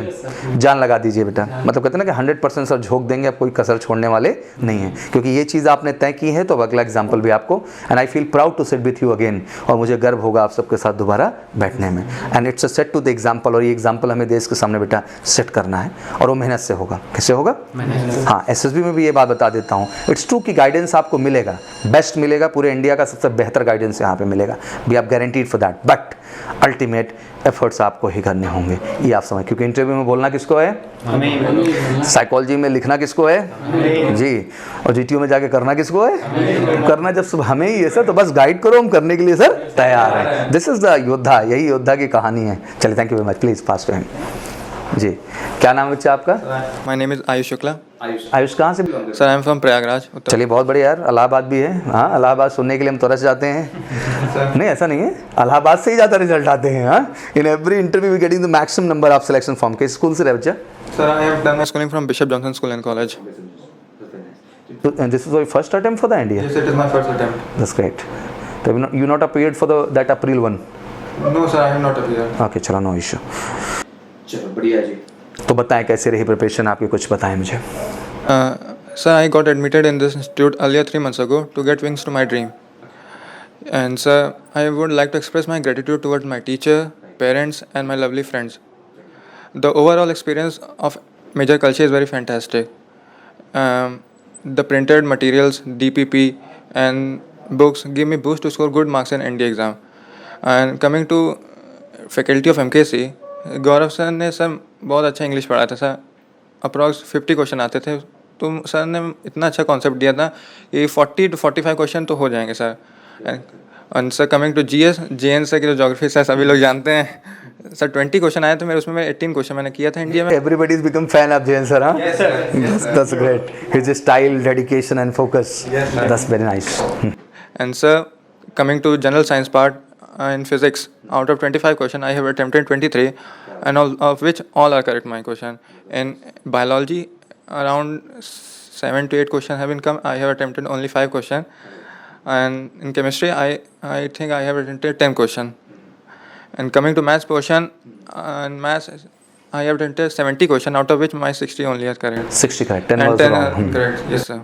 जान लगा दीजिए बेटा, मतलब कहते हैं ना कि 100% सब झोंक देंगे, आप कोई कसर छोड़ने वाले नहीं है, क्योंकि ये चीज़ आपने तय की है। तो अब अगला एग्जाम्पल भी आपको, and I feel proud to sit with you again, और मुझे गर्व होगा आप सबके साथ दोबारा बैठने में। And it's a set to the example, और ये एग्जाम्पल हमें देश के सामने बेटा सेट करना है, और वो मेहनत से होगा। कैसे होगा? हाँ, एसएसबी में भी ये बात बता देता हूँ, इट्स ट्रू कि गाइडेंस आपको मिलेगा, बेस्ट मिलेगा, पूरे इंडिया का सबसे बेहतर गाइडेंस यहाँ पे मिलेगा, we are guaranteed for that, but ultimate efforts आपको ही करने होंगे, ये आप समझ। क्योंकि इंटरव्यू में बोलना किसको है? साइकोलॉजी में लिखना किसको है? जी। और जीटीयू में जाके करना किसको है? करना जब सब हमें ही है सर, तो बस गाइड करो, हम करने के लिए सर तैयार हैं। दिस इज द योद्धा, यही योद्धा की कहानी है। चलिए, thank you very much, please fast time जी। क्या नाम है बच्चा आपका? My name is Ayush Shukla. Ayush कहाँ से? Sir I am from Prayagraj. चलिए बहुत बढ़िया यार, इलाहाबाद भी है। हाँ, इलाहाबाद सुनने के लिए हम तरस जाते हैं। नहीं ऐसा नहीं है, इलाहाबाद से ही ज़्यादा रिजल्ट आते हैं। हाँ, in every interview we getting the maximum number of selection form. किस स्कूल से रहे बच्चा? Sir I have done my schooling from bishop Johnson school and college. This is your first attempt for the India? Yes, it is my first attempt. That's great. तो you not appeared for that April 1? No sir, I have not appeared. Okay, चलो, no issue. चलो बढ़िया जी। तो बताएं कैसे रही preparation आपकी, कुछ बताएं मुझे। Sir, I got admitted in this institute earlier 3 months ago to get wings to my dream. And sir, I would like to express my gratitude towards my teacher, parents and my lovely friends. The overall experience of Major Kalshi is very fantastic. The printed materials, DPP and books give me boost to score good marks in ND exam. And coming to faculty of MKC, Gaurav sir ने sir बहुत अच्छा English पढ़ाया था sir. Approx 50 question आते थे, तो sir ने इतना अच्छा कॉन्सेप्ट दिया था कि 40 to 45 क्वेश्चन तो हो जाएंगे sir. And sir coming to GS, JN sir की जो ज्योग्राफी सर सभी लोग जानते हैं सर, 20 क्वेश्चन आए थे मेरे, उसमें 18 क्वेश्चन मैंने किया था इंडिया में। Everybody has become fan of Jain sir, huh? Yes sir. That's great. His style, dedication and focus. Yes sir. That's very nice. And sir, coming to general science part, in physics, out of 25 question, I have attempted 23, and all of which all are correct my question. In biology, around 7 to 8 questions have been come. I have attempted only 5 question, and in chemistry, I think I have attempted 10 question. And coming to maths portion, and maths, I have attempted 70 question, out of which my 60 only are correct. 60 correct. 10 and was 10 wrong. are correct. Yes sir.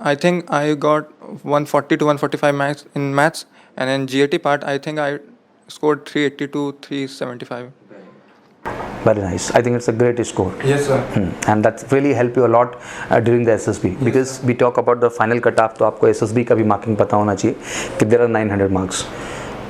I think I got 140 to 145 marks in maths, and in GAT part I think I scored 380 to 375. Very nice. I think it's a great score. Yes sir. And that really help you a lot during the SSB, because we talk about the final cutoff, तो आपको SSB का भी marking पता होना चाहिए कि there are 900 marks.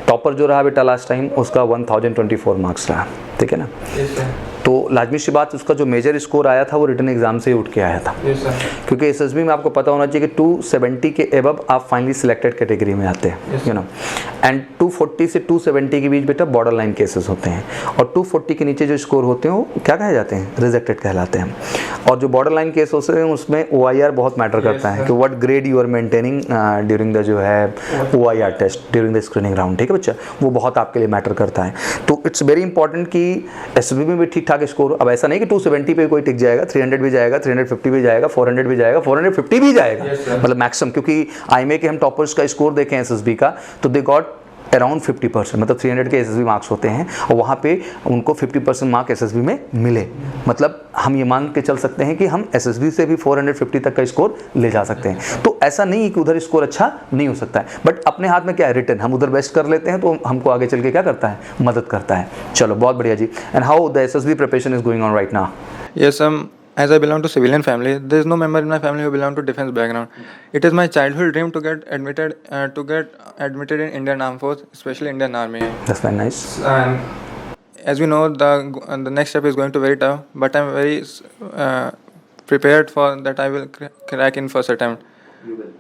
Topper जो रहा बेटा लास्ट टाइम, उसका 1024 मार्क्स रहा, ठीक है ना। Yes sir. तो लाजमी सी बात, उसका जो मेजर स्कोर आया था वो रिटन एग्जाम से ही उठ के आया था। Yes sir. क्योंकि एसएसबी में आपको पता होना चाहिए कि 270 के एबव आप फाइनली सिलेक्टेड कैटेगरी में आते हैं, यू नो। एंड 240 से 270 के बीच बेटा बॉर्डर लाइन केसेस होते हैं, और 240 के नीचे जो स्कोर होते हैं वो क्या कहे जाते हैं? रिजेक्टेड कहलाते हैं। और जो बॉर्डर लाइन केस होते हैं उसमें OIR बहुत मैटर करता है कि what grade you are maintaining during the जो है OIR test during the screening round, ठीक है बच्चा, वो बहुत आपके लिए मैटर करता है। तो इट्स वेरी इंपॉर्टेंट कि एसएसबी में भी ठीक ठाक स्कोर। अब ऐसा नहीं कि 270 पे कोई टिक जाएगा, 300 भी जाएगा, 350 भी जाएगा, 400 भी जाएगा, 450 भी जाएगा, मतलब मैक्सिमम। क्योंकि IMA के हम टॉपर्स का स्कोर देखें एसएसबी का, तो दे गॉट अराउंड 50%, मतलब 300 के एसएसबी मार्क्स होते हैं और वहाँ पे उनको 50% मार्क एसएसबी में मिले, मतलब हम ये मान के चल सकते हैं कि हम एसएसबी से भी 450 तक का स्कोर ले जा सकते हैं। तो ऐसा नहीं है कि उधर स्कोर अच्छा नहीं हो सकता है, बट अपने हाथ में क्या है, रिटर्न हम उधर बेस्ट कर लेते हैं तो हमको आगे चल के क्या करता है, मदद करता है। चलो बहुत बढ़िया जी। And how the SSB preparation is going on right now? Yes, as I belong to civilian family, there is no member in my family who belong to defense background. It is my childhood dream to get admitted in Indian Armed Force, especially Indian Army. That's very nice. And as we know, the next step is going to be very tough, but I'm very prepared for that. I will crack in first attempt. You will.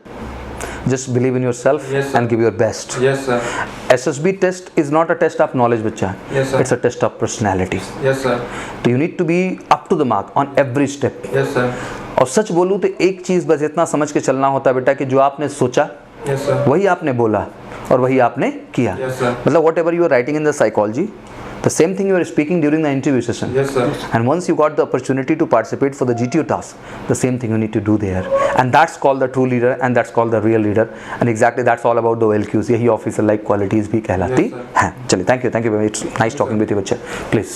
Just believe in yourself Yes, sir. and give your best. Yes, sir. SSB test is not a test of knowledge, बच्चा. Yes, sir. It's a test of personality. Yes, sir. So you need to be up to the mark on every step. Yes, sir. और सच बोलूँ तो एक चीज़ बस इतना समझ के चलना होता है बेटा कि जो आपने सोचा Yes, sir. वही आपने बोला और वही आपने किया। Yes, sir. मतलब whatever you are writing in the psychology, the same thing you are speaking during the interview session. Yes, sir. And once you got the opportunity to participate for the GTO task, the same thing you need to do there. And that's called the true leader and that's called the real leader. And exactly that's all about the OLQs. यही officer like qualities भी कहलाती हैं। चलिए, thank you very much. Nice talking with you बच्चे. Please.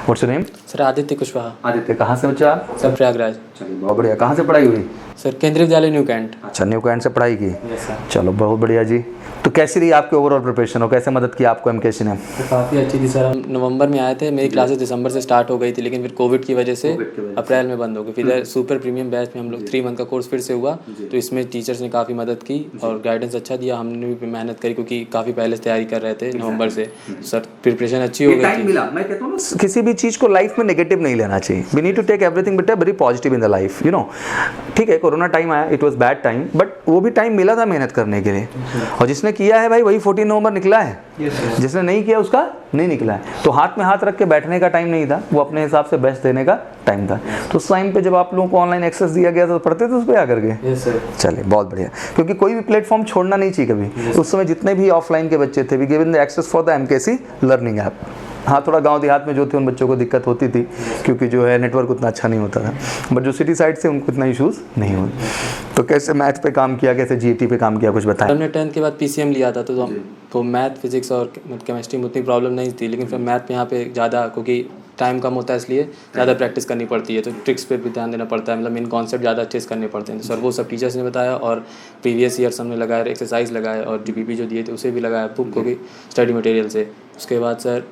What's your name? Sir Aditya Kushwaha. Aditya, कहाँ से बच्चा? Sir Prayagraj. चलिए बहुत बढ़िया। कहाँ से पढ़ाई हुई? सर केंद्रीय विद्यालय न्यू कैंट। अच्छा, न्यू कैंट से पढ़ाई की। Yes sir. चलो बहुत बढ़िया जी। तो कैसी रही आपकी ओवरऑल प्रिपरेशन और कैसे मदद की आपको एमकेसी ने? काफ़ी अच्छी थी सर। हम नवंबर में आए थे, मेरी क्लासेस दिसंबर से स्टार्ट हो गई थी, लेकिन फिर कोविड की वजह से अप्रैल में बंद हो गई। फिर सुपर प्रीमियम बैच में हम लोग 3 मंथ का कोर्स फिर से हुआ, तो इसमें टीचर्स ने काफ़ी मदद की और गाइडेंस अच्छा दिया। हमने भी मेहनत करी क्योंकि काफ़ी पहले से तैयारी कर रहे थे नवंबर से। सर प्रिपरेशन अच्छी हो गई थी। मिला, मैं कहता हूँ ना, किसी भी चीज़ को लाइफ में नेगेटिव नहीं लेना चाहिए। We need to take everything बेटा very positive in the life, you know. ठीक है, कोरोना टाइम आया, it was bad time, but वो भी टाइम मिला था मेहनत करने के लिए। और जिसने किया है भाई वही 14 नवंबर निकला है। जिसने नहीं किया उसका नहीं निकला है। तो हाथ में हाथ रख के बैठने का टाइम नहीं था, वो अपने हिसाब से बेस्ट देने का टाइम था। तो उस टाइम पे जब आप लोगों को ऑनलाइन एक्सेस दिया गया तो पढ़ते थे उस पर आकर के। चलिए बहुत बढ़िया, क्योंकि कोई भी प्लेटफॉर्म छोड़ना नहीं चाहिए कभी। उस समय जितने भी ऑफलाइन के बच्चे थे, we given the access for the MKC learning app. हाँ, थोड़ा गांव देहात में जो थे उन बच्चों को दिक्कत होती थी क्योंकि जो है नेटवर्क उतना अच्छा नहीं होता था, बट जो सिटी साइड से उनको इतना इश्यूज़ नहीं हुए। तो कैसे मैथ पे काम किया, कैसे जीएटी पे काम किया, कुछ बताएं। हमने 10th के बाद पीसीएम लिया था, तो मैथ फिजिक्स और केमिस्ट्री में उतनी प्रॉब्लम नहीं थी, लेकिन फिर मैथ में यहाँ पे ज़्यादा, क्योंकि टाइम कम होता है इसलिए ज़्यादा प्रैक्टिस करनी पड़ती है, तो ट्रिक्स पे भी ध्यान देना पड़ता है। मतलब मेन कॉन्सेप्ट ज़्यादा अच्छे से करने पड़ते हैं। तो सर वो सब टीचर्स ने बताया और प्रीवियस ईयर्स हमने लगाया, एक्सरसाइज लगाए और जीपीपी जो दिए थे उसे भी लगाया, बुक को भी, स्टडी मटेरियल से। उसके बाद सर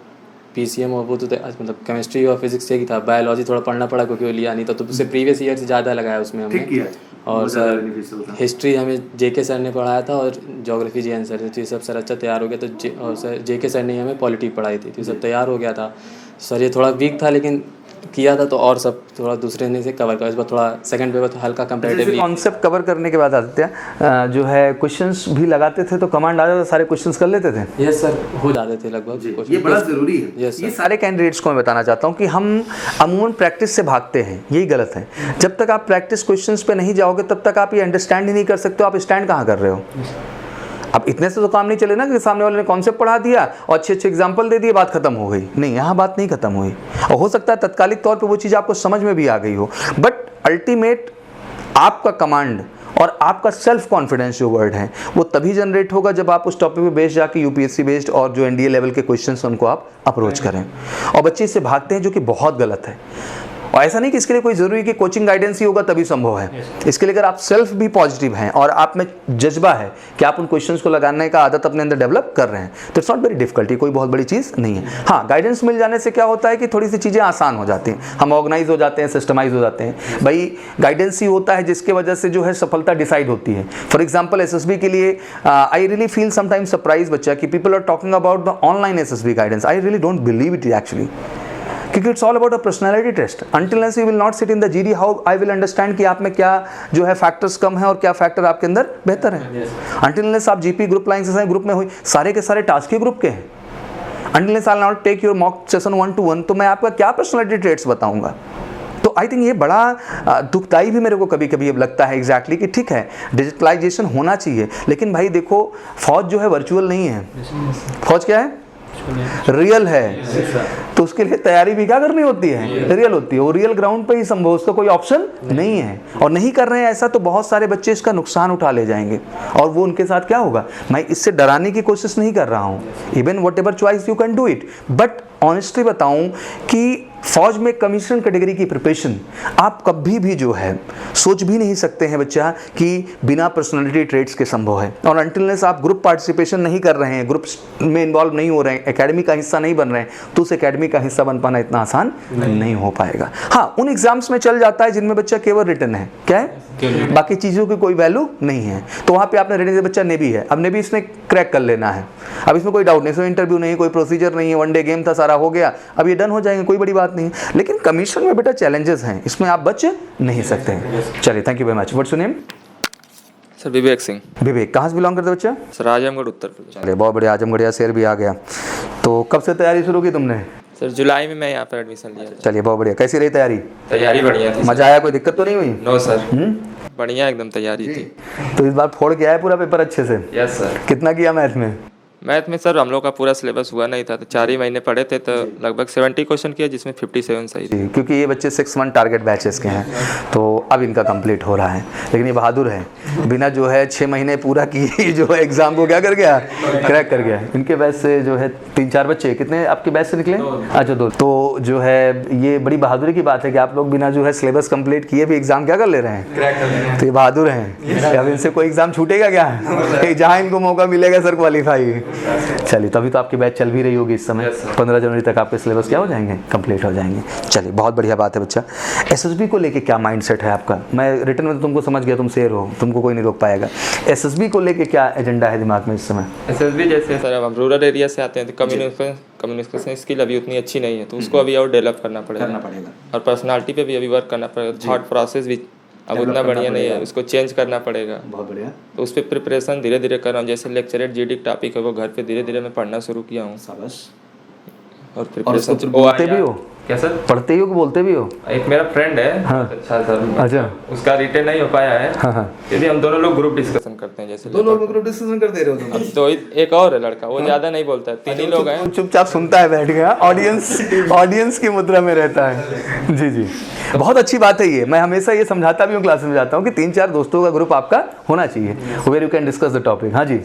पीसीएम और वो तो मतलब केमिस्ट्री और फिजिक्स से ही था। बायोलॉजी थोड़ा पढ़ना पड़ा क्योंकि वो लिया नहीं था, तो उससे प्रीवियस ईयर से ज़्यादा लगाया उसमें हमने। और सर हिस्ट्री हमें जेके सर ने पढ़ाया था और ज्योग्राफी जेएन सर, तो ये सब सर अच्छा तैयार हो गया। तो और सर जेके सर ने हमें पॉलिटी पढ़ाई थी, तो ये सब तैयार हो गया था। सर ये थोड़ा वीक था लेकिन किया था, तो और सब थोड़ा दूसरे ने से कवर किया। इस बार थोड़ा सेकंड पेपर तो हल्का कंपैरेटिवली कॉन्सेप्ट कवर करने के बाद आदित्य जो है क्वेश्चंस भी लगाते थे, तो कमांड आ जाता, सारे क्वेश्चंस कर लेते थे। यस सर, हो जाते थे लगभग। ये बड़ा ज़रूरी है। यस ये सर। सारे कैंडिडेट्स को मैं बताना चाहता हूँ कि हम अमूमन प्रैक्टिस से भागते हैं, यही गलत है। जब तक आप प्रैक्टिस क्वेश्चंस पे नहीं जाओगे तब तक आप ये अंडरस्टैंड ही नहीं कर सकते हो आप स्टैंड कहाँ कर रहे हो। अब इतने से तो काम नहीं चले ना कि सामने वाले ने कॉन्सेप्ट पढ़ा दिया और अच्छे अच्छे एग्जाम्पल दे दिए, बात खत्म हो गई। नहीं, यहाँ बात नहीं खत्म हुई। और हो सकता है तत्कालिक तौर पे वो चीज़ आपको समझ में भी आ गई हो, बट अल्टीमेट आपका कमांड और आपका सेल्फ कॉन्फिडेंस जो वर्ड है वो तभी जनरेट होगा जब आप उस टॉपिक पे बेस्ड जाके यूपीएससी बेस्ड और जो एनडीए लेवल के क्वेश्चंस उनको आप अप्रोच करें। और बच्चे इससे भागते हैं, जो कि बहुत गलत है। और ऐसा नहीं कि इसके लिए कोई ज़रूरी कि कोचिंग गाइडेंस ही होगा तभी संभव है। इसके लिए अगर आप सेल्फ भी पॉजिटिव हैं और आप में जज्बा है कि आप उन क्वेश्चंस को लगाने का आदत अपने अंदर डेवलप कर रहे हैं, तो इट्स नॉट वेरी डिफिकल्ट, ये कोई बहुत बड़ी चीज़ नहीं है। हाँ, गाइडेंस मिल जाने से क्या होता है कि थोड़ी सी चीज़ें आसान हो जाती हैं, हम ऑर्गेनाइज हो जाते हैं, सिस्टमाइज हो जाते हैं। भाई गाइडेंस ही होता है जिसके वजह से जो है सफलता डिसाइड होती है। फॉर एग्जाम्पल एसएसबी के लिए I really feel sometimes surprise बच्चा कि people are talking about the online SSB guidance. I really don't believe it actually, क्योंकि it's all about a personality test. Until unless you will not sit in the GD, how I will understand कि आप में क्या जो है factors कम है और क्या फैक्टर आपके अंदर बेहतर है। अंटिल अनलेस आप जीपी ग्रुप लाइन से ग्रुप में हुई, सारे के सारे टास्क ही ग्रुप के हैं। Until unless I will not take your mock session 1-to-1, तो मैं आपका क्या पर्सनैलिटी ट्रेट्स बताऊंगा। तो आई थिंक ये बड़ा दुखदाई भी मेरे को कभी कभी अब लगता है एग्जैक्टली कि ठीक है डिजिटलाइजेशन होना चाहिए, लेकिन भाई देखो फौज जो है वर्चुअल नहीं है। फौज क्या है? रियल है, तो उसके लिए तैयारी भी क्या करनी होती है, रियल होती है। वो रियल ग्राउंड पे ही संभव, उसका कोई ऑप्शन नहीं है। और नहीं कर रहे हैं ऐसा तो बहुत सारे बच्चे इसका नुकसान उठा ले जाएंगे, और वो उनके साथ क्या होगा। मैं इससे डराने की कोशिश नहीं कर रहा हूँ, even what ever choice you can do it, but honestly बताऊं कि फौज में कमीशन कैटेगरी की प्रिपरेशन आप कभी भी जो है सोच भी नहीं सकते हैं बच्चा कि बिना पर्सनालिटी ट्रेड्स के संभव है। और अनटिलनेस आप ग्रुप पार्टिसिपेशन नहीं कर रहे हैं, ग्रुप्स में इन्वॉल्व नहीं हो रहे हैं, एकेडमी का हिस्सा नहीं बन रहे हैं, तो उस एकेडमी का हिस्सा बन पाना इतना आसान नहीं हो पाएगा। हाँ, उन एग्जाम्स में चल जाता है जिनमें बच्चा केवल रिटन है, क्या है, बाकी चीज़ों की कोई वैल्यू नहीं है, तो वहाँ पे आपने रिटन, बच्चा नेवी है, अब नेवी इसने क्रैक कर लेना है, अब इसमें कोई डाउट नहीं, इसमें इंटरव्यू नहीं, कोई प्रोसीजर नहीं है, वनडे गेम था, सारा हो गया, अब ये डन हो जाएंगे, कोई बड़ी बात नहीं है। लेकिन कमीशन में बेटा चैलेंजेस हैं, इसमें आप बच नहीं सकते हैं। चलिए, thank you very much. What's your name? Sir Vivek Singh. Vivek, कहाँ से बिलोंग करते हो बच्चा? सर आजमगढ़ उत्तर प्रदेश। चलिए, बहुत बढ़िया, आजमगढ़ शेर भी आ गया। तो कब से तैयारी शुरू की तुमने? सर जुलाई में मैं यहाँ पर एडमिशन लिया। चलिए, बहुत बढ़िया। कैसी रही तैयारी? तैयारी बढ़िया थी। मजा आया? कोई दिक्कत तो नहीं हुई? नो सर, बढ़िया एकदम तैयारी थी। तो इस बार फोड़ के आया पूरा पेपर अच्छे से? Yes sir. कितना किया मैथ में? मैथ में सर हम लोग का पूरा सिलेबस हुआ नहीं था, तो 4 ही महीने पढ़े थे, तो लगभग 70 क्वेश्चन किया, जिसमें 57 सही थे। क्योंकि ये बच्चे 6 मंथ टारगेट बैचेस के हैं, तो अब इनका कंप्लीट हो रहा है। लेकिन ये बहादुर है, बिना जो है 6 महीने पूरा किए जो है एग्जाम को क्या कर गया, क्रैक कर गया। इनके बैच से जो है 3-4 बच्चे, कितने आपके बैच से निकले? अच्छा, 2। तो जो है ये बड़ी बहादुरी की बात है कि आप लोग बिना जो है सिलेबस कंप्लीट किए भी एग्जाम क्या कर ले रहे हैं, क्रैक कर ले रहे हैं। तो ये बहादुर हैं। अब इनसे कोई एग्जाम छूटेगा क्या? जहाँ इनको मौका मिलेगा सर क्वालिफाई। चलिए, तभी तो आपकी बैच चल भी रही होगी इस समय। 15 जनवरी तक आपके सिलेबस क्या हो जाएंगे, कंप्लीट हो जाएंगे। चलिए, बहुत बढ़िया बात है बच्चा। एसएसबी को लेके क्या माइंडसेट है आपका? मैं रिटर्न में तो तुमको समझ गया, तुम शेर हो, तुमको कोई नहीं रोक पाएगा। एसएसबी को लेके क्या एजेंडा है दिमाग में इस समय? एसएसबी जैसे सर अब हम रूरल एरिया से आते हैं, तो कम्युनिकेशन स्किल अभी उतनी अच्छी नहीं है, तो उसको अभी और डेवलप करना पड़ेगा। और पर्सनालिटी पे भी अभी वर्क करना पड़ेगा, थॉट प्रोसेस भी अब उतना बढ़िया नहीं है, उसको चेंज करना पड़ेगा। बहुत बढ़िया। तो उस पर प्रिपरेशन धीरे धीरे कर रहा हूँ। जैसे लेक्चरेट जीडी टॉपिक है, वो घर पे धीरे धीरे मैं पढ़ना शुरू किया हूँ। और प्रिपरेशन बोलते भी हो क्या सर? पढ़ते ही हो कि बोलते भी हो? एक मेरा फ्रेंड है। हाँ। अच्छा सर। अच्छा, उसका रिटेन नहीं हो पाया है। हाँ। यदि हम दोनों लोग ग्रुप डिस्कशन करते हैं, जैसे दो लोग ग्रुप डिस्कशन कर दे रहे हो तुम? तो एक और है लड़का, वो ज्यादा नहीं बोलता है, 3 ही लोग हैं। चुपचाप सुनता है बैठ गया, ऑडियंस की मुद्रा में रहता है। जी जी, बहुत अच्छी बात है ये। मैं हमेशा ये समझाता भी हूँ क्लास में जाता हूँ कि 3-4 दोस्तों का ग्रुप आपका होना चाहिए, where you can discuss the topic. हाँ जी,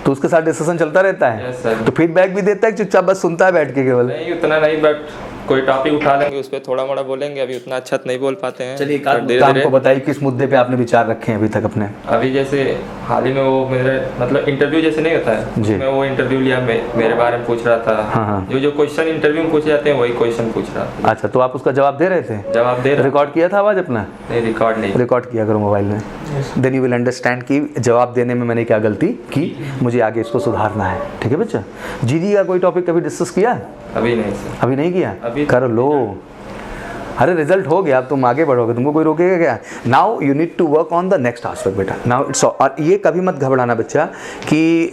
तो उसके साथ डिस्कशन चलता रहता है। तो फीडबैक भी देता है, चुपचाप बस सुनता है बैठ के केवल? नहीं, उतना नहीं, बट कोई टॉपिक उठा लेंगे, उस पर थोड़ा मोड़ा बोलेंगे। अभी उतना अच्छा नहीं बोल पाते हैं। चलिए, आपको बताइए किस मुद्दे पे आपने विचार रखे हैं अभी तक अपने? अभी जैसे हाल ही में वो मेरे मतलब इंटरव्यू जैसे नहीं होता है, मैं वो इंटरव्यू लिया, मेरे बारे में पूछ रहा था। हाँ। जो क्वेश्चन इंटरव्यू में पूछे जाते हैं वही क्वेश्चन पूछ रहा था। अच्छा, तो आप उसका जवाब दे रहे थे? जवाब दे रहा। रिकॉर्ड किया था आवाज अपना? नहीं, रिकॉर्ड नहीं। रिकॉर्ड किया करो मोबाइल में, देन यू विल अंडरस्टैंड कि जवाब देने में मैंने क्या गलती की, मुझे आगे इसको सुधारना है। ठीक है बच्चा? जीडी का कोई टॉपिक कभी डिस्कस किया? अभी नहीं सर। अभी नहीं किया? अभी कर लो। अरे रिजल्ट हो गया, अब तुम आगे बढ़ोगे, तुमको कोई रोकेगा क्या? Now you need to work on the next aspect बेटा। नाउ इट्स, और ये कभी मत घबराना बच्चा कि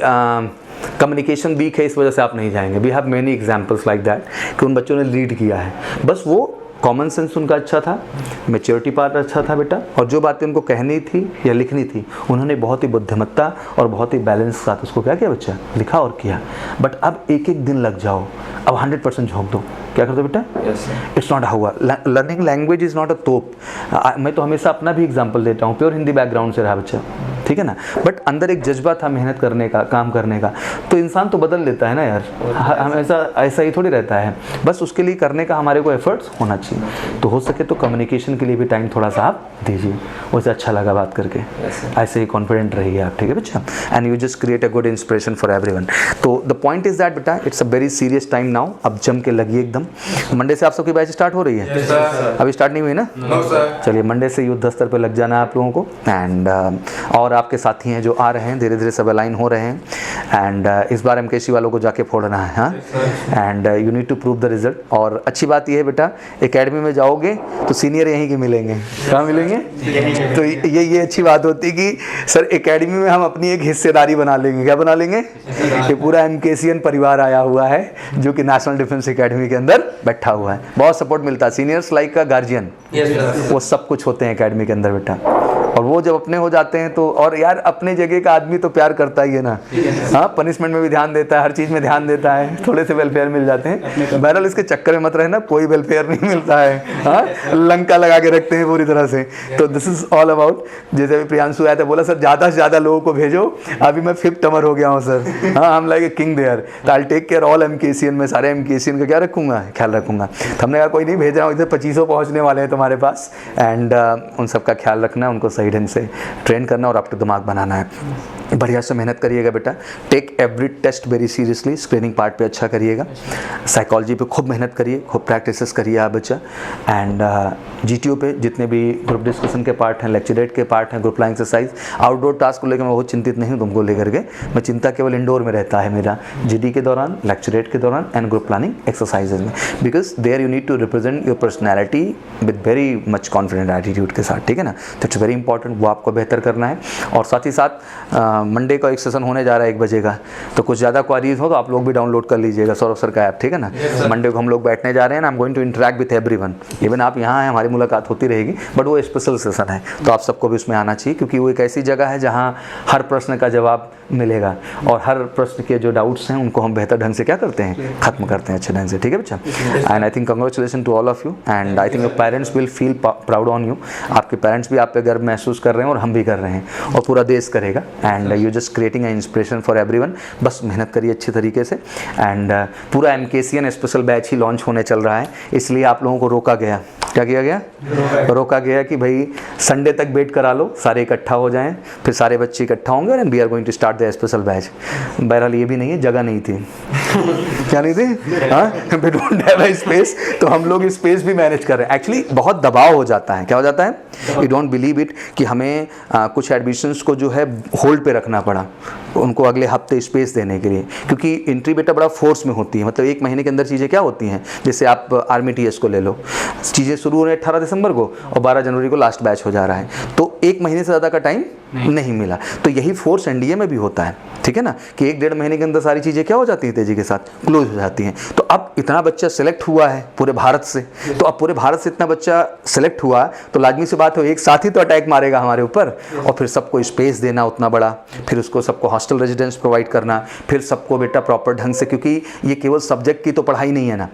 कम्युनिकेशन वीक है इस वजह से आप नहीं जाएंगे। We have many examples like that कि उन बच्चों ने लीड किया है, बस वो कॉमन सेंस उनका अच्छा था, मैच्योरिटी पार्ट अच्छा था बेटा, और जो बातें उनको कहनी थी या लिखनी थी उन्होंने बहुत ही बुद्धिमत्ता और बहुत ही बैलेंस के साथ उसको क्या किया बच्चा, लिखा और किया। बट अब एक दिन लग जाओ, अब 100% झोंक दो। क्या करते हो बेटा? इट्स नॉट हुआ। Learning language is not a तोप। मैं तो हमेशा अपना भी एग्जाम्पल देता हूँ, प्योर हिंदी बैकग्राउंड से रहा बच्चा, ठीक है ना, बट अंदर एक जज्बा था मेहनत करने का, काम करने का, तो इंसान तो बदल लेता है ना यार, हमेशा ऐसा ही थोड़ी रहता है। बस उसके लिए करने का हमारे को एफर्ट्स होना चाहिए। तो हो सके तो कम्युनिकेशन के लिए भी टाइम थोड़ा सा आप दीजिए। वैसे अच्छा लगा बात करके, ऐसे ही कॉन्फिडेंट रहिए आप, ठीक है बच्चा, and you just create a good inspiration for everyone. तो द पॉइंट इज दैट बेटा, it's a very serious time now. अब जम के लगिए एकदम। मंडे से आप सबकी बैच स्टार्ट हो रही है? अभी स्टार्ट नहीं हुई ना? चलिए, मंडे से युद्ध स्तर पर लग जाना आप लोगों को। एंड और आपके साथी हैं जो आ रहे हैं, धीरे धीरे सब अलाइन हो रहे हैं। एंड इस बार एमकेसी वालों को जाके फोड़ना है। हाँ, and you need to prove the result. और अच्छी बात यह है बेटा, एकेडमी में जाओगे तो सीनियर यहीं के मिलेंगे। कहाँ मिलेंगे? तो ये अच्छी बात होती है कि सर एकेडमी में हम अपनी एक हिस्सेदारी बना लेंगे। क्या बना लेंगे? ये पूरा एमकेसीएन परिवार आया हुआ है जो कि नेशनल डिफेंस एकेडमी के अंदर बैठा हुआ है। बहुत सपोर्ट मिलता है, सीनियर्स लाइक का गार्जियन, वो सब कुछ होते हैं एकेडमी के अंदर बेटा। और वो जब अपने हो जाते हैं तो, और यार अपने जगह का आदमी तो प्यार करता ही है ना, हाँ, पनिशमेंट में भी ध्यान देता है, हर चीज़ में ध्यान देता है, थोड़े से वेलफेयर मिल जाते हैं। बहरहाल इसके चक्कर में मत रहना, कोई वेलफेयर नहीं मिलता है, हाँ, लंका लगा के रखते हैं पूरी तरह से। तो दिस इज ऑल अबाउट, जैसे अभी प्रियांशु आया था, बोला सर ज़्यादा से ज़्यादा लोगों को भेजो, अभी मैं 5th अमर हो गया हूँ सर, हाँ, I am like a king there, तो I take care all MKCN में, सारे MKCN का क्या रखूँगा, ख्याल रखूँगा। तो हमने कहा कोई नहीं, भेज रहा हूँ, इधर 2500 पहुँचने वाले हैं तुम्हारे पास, एंड उन सब का ख्याल रखना, उनको सही ढंग से ट्रेन करना और आपका दिमाग बनाना है। बढ़िया से मेहनत करिएगा बेटा, take every test very seriously, screening part पे अच्छा करिएगा, साइकोलॉजी पे खूब मेहनत करिए, खूब प्रैक्टिसेस करिए आप बच्चा, एंड GTO पे जितने भी ग्रुप डिस्कशन के पार्ट हैं, लेक्चरेट के पार्ट हैं, group line exercise, outdoor task को लेकर मैं बहुत चिंतित नहीं हूँ तुमको लेकर के, मैं चिंता केवल इंडोर में रहता है मेरा, GD के दौरान, लेक्चरेट के दौरान एंड ग्रुप प्लानिंग एक्सरसाइजेज में, because there you need to represent your personality with very much confident attitude के साथ, ठीक है ना। तो इट्स वेरी इंपॉर्टेंट, वो आपको बेहतर करना है। और साथ ही साथ मंडे का एक सेशन होने जा रहा है 1 बजे का, तो कुछ ज़्यादा क्वारीज हो तो आप लोग भी डाउनलोड कर लीजिएगा सौरभ सर का ऐप, ठीक है ना। मंडे को हम लोग बैठने जा रहे हैं, I am going to interact with everyone, even आप यहाँ हैं, हमारी मुलाकात होती रहेगी, बट वो स्पेशल सेशन है, तो आप सबको भी उसमें आना चाहिए, क्योंकि वो एक ऐसी जगह है जहाँ हर प्रश्न का जवाब मिलेगा और हर प्रश्न के जो डाउट्स हैं उनको हम बेहतर ढंग से क्या करते हैं, खत्म करते हैं अच्छे ढंग से, ठीक है बच्चा। And I think congratulation to all of you, and I think your parents will feel proud on you, आपके पेरेंट्स भी आप पे गर्व महसूस कर रहे हैं और हम भी कर रहे हैं और पूरा देश करेगा, and you just creating an inspiration for everyone. बस मेहनत करिए अच्छे तरीके से, एंड पूरा MKCN स्पेशल बैच ही लॉन्च होने चल रहा है, इसलिए आप लोगों को रोका गया, क्या किया गया, रोका गया कि भाई संडे तक वेट करा लो, सारे इकट्ठा हो जाएं, फिर सारे बच्चे इकट्ठा होंगे और we are going to start the special batch. बहरहाल ये भी नहीं है, जगह नहीं थी क्या नहीं थी, हाँ, we don't have a space, तो हम लोग स्पेस भी मैनेज कर रहे हैं। एक्चुअली बहुत दबाव हो जाता है, क्या हो जाता है, यू डोंट बिलीव इट, कि हमें कुछ एडमिशन्स को जो है होल्ड पे रखना पड़ा, उनको अगले हफ्ते स्पेस देने के लिए, क्योंकि एंट्री बेटा बड़ा फोर्स में होती है, मतलब 1 महीने के अंदर चीज़ें क्या होती हैं, जैसे आप आर्मी TS को ले लो, चीज़ें शुरू हो रही 18 दिसंबर को और 12 जनवरी को लास्ट बैच हो जा रहा है, तो 1 महीने से ज़्यादा का टाइम नहीं मिला। तो यही फोर्स NDA में भी होता है, ठीक है ना, कि 1-1.5 महीने के अंदर सारी चीज़ें क्या हो जाती हैं, तेजी के साथ क्लोज हो जाती हैं। तो अब इतना बच्चा सेलेक्ट हुआ है पूरे भारत से, तो अब पूरे भारत से इतना बच्चा सेलेक्ट हुआ, तो लाजमी सी बात है एक साथ ही तो अटैक मारेगा हमारे ऊपर, और फिर सबको स्पेस देना उतना बड़ा, फिर उसको सबको हॉस्टल रेजिडेंस प्रोवाइड करना, फिर सबको बेटा प्रॉपर ढंग से, क्योंकि ये केवल सब्जेक्ट की तो पढ़ाई नहीं है ना,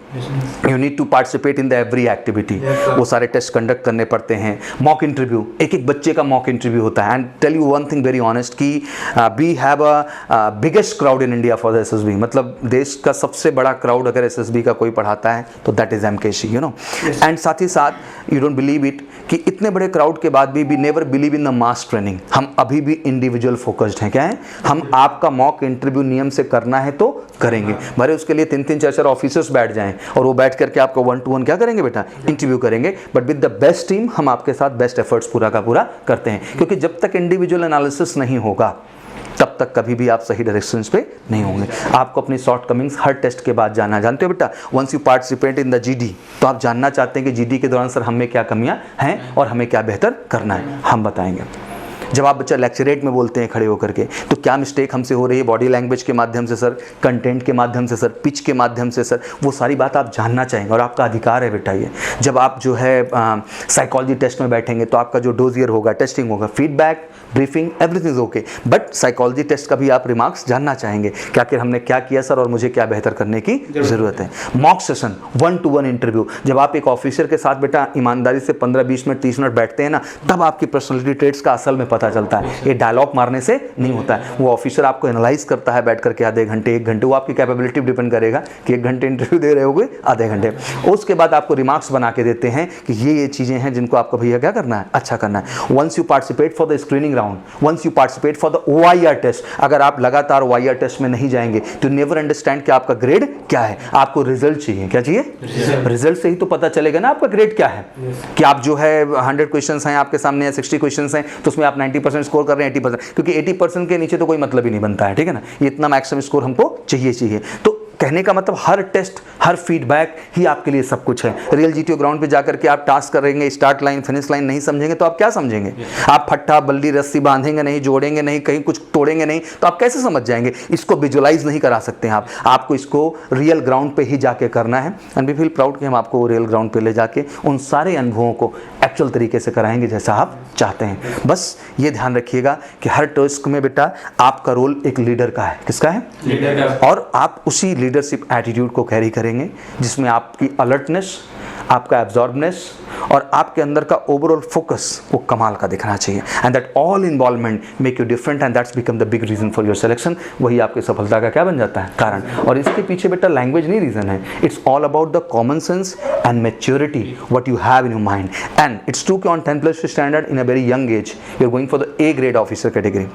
you need to participate in the every activity, वो सारे टेस्ट कंडक्ट करने पड़ते हैं, मॉक इंटरव्यू, एक बच्चे का मॉक इंटरव्यू होता है। And tell you one thing very honest कि we have a biggest crowd in India for the SSB, मतलब देश का सबसे बड़ा क्राउड अगर SSB का कोई पढ़ाता है तो that is MKC, you know. And साथ ही साथ यू डोंट बिलीव इट कि इतने बड़े क्राउड के बाद भी we never believe in the mass training, हम अभी भी इंडिविजुअल फोकस्ड हैं। क्या है, हम आपका मॉक इंटरव्यू नियम से करना है तो करेंगे, भले उसके लिए 3-3 4-4 ऑफिसर्स बैठ जाएं और वो बैठ करके आपको 1-to-1 क्या करेंगे बेटा, इंटरव्यू करेंगे, but with the best team हम आपके साथ बेस्ट एफर्ट्स पूरा का पूरा करते हैं, क्योंकि जब तक इंडिविजुअल एनालिसिस नहीं होगा तब तक कभी भी आप सही डायरेक्शंस पे नहीं होंगे। आपको अपनी शॉर्ट कमिंग्स हर टेस्ट के बाद जानना, जानते हो बेटा, once you participate in the GD, तो आप जानना चाहते हैं कि GD के दौरान सर हमें क्या कमियां हैं और हमें क्या बेहतर करना है, हम बताएंगे। जब आप बच्चा लेक्चरेट में बोलते हैं खड़े होकर के, तो क्या मिस्टेक हमसे हो रही है बॉडी लैंग्वेज के माध्यम से सर, कंटेंट के माध्यम से सर, पिच के माध्यम से सर, वो सारी बात आप जानना चाहेंगे और आपका अधिकार है बेटा ये। जब आप जो है साइकोलॉजी टेस्ट में बैठेंगे तो आपका जो डोजियर होगा, टेस्टिंग होगा, feedback, briefing, everything is okay, but psychology test का भी आप रिमार्क्स जानना चाहेंगे कि आखिर हमने क्या किया सर और मुझे क्या बेहतर करने की ज़रूरत है। मॉक सेशन, 1-to-1 इंटरव्यू, जब आप एक ऑफिसर के साथ बेटा ईमानदारी से 15-20 मिनट 30 मिनट बैठते हैं ना, तब आपकी पर्सनैलिटी ट्रेट्स का असल में पता चलता है। ये डायलॉग मारने से नहीं होता है, वो ऑफिसर आपको एनालाइज करता है बैठ करके आधे घंटे 1 घंटे, वो आपकी कैपेबिलिटी डिपेंड करेगा कि 1 घंटे इंटरव्यू दे रहे होगे, आधे घंटे, उसके बाद आपको रिमार्क्स बना के देते हैं कि ये चीज़ें हैं जिनको आपको भैया क्या करना है, अच्छा करना है। Once you participate for the screening round, once you participate for the OIR test, अगर आप लगातार OIR टेस्ट में नहीं जाएंगे तो नेवर अंडरस्टैंड कि आपका ग्रेड क्या है, आपको रिजल्ट चाहिए। क्या चाहिए, रिजल्ट से ही तो पता चलेगा ना आपका ग्रेड क्या है, कि आप जो है 100 क्वेश्चंस हैं आपके सामने या 60 क्वेश्चंस हैं तो उसमें आप 90% स्कोर कर रहे हैं, 80%, क्योंकि 80% के नीचे तो कोई मतलब ही नहीं बनता है, ठीक है ना, ये इतना मैक्सिमम स्कोर हमको चाहिए। तो कहने का मतलब हर टेस्ट, हर फीडबैक ही आपके लिए सब कुछ है। रियल जीटीओ ग्राउंड पे जाकर के आप टास्क करेंगे, स्टार्ट लाइन फिनिश लाइन नहीं समझेंगे तो आप क्या समझेंगे? आप फट्टा बल्ली रस्सी बांधेंगे नहीं, जोड़ेंगे नहीं, कहीं कुछ तोड़ेंगे नहीं तो आप कैसे समझ जाएंगे? इसको विजुअलाइज नहीं करा सकते हैं आपको इसको रियल ग्राउंड पे ही जाके करना है। एंड वी फील प्राउड कि हम आपको रियल ग्राउंड पे ले जाके उन सारे अनुभवों को एक्चुअल तरीके से कराएंगे जैसा आप चाहते हैं। बस ये ध्यान रखिएगा कि हर टास्क में बेटा आपका रोल एक लीडर का है। किसका है? लीडर का। और आप उसी लीडरशिप एटीट्यूड को कैरी करेंगे जिसमें आपकी अलर्टनेस, आपका एब्जॉर्बनेस और आपके अंदर का ओवरऑल फोकस वो कमाल का दिखना चाहिए। And that all involvement make you different and that's become the big reason for your selection. वही आपकी सफलता का क्या बन जाता है? कारण। और इसके पीछे बेटा लैंग्वेज नहीं रीजन है, it's all about the common sense and maturity what you have in your mind. And it's true कि on 10+ standard in a very young age you are going for the A grade officer category.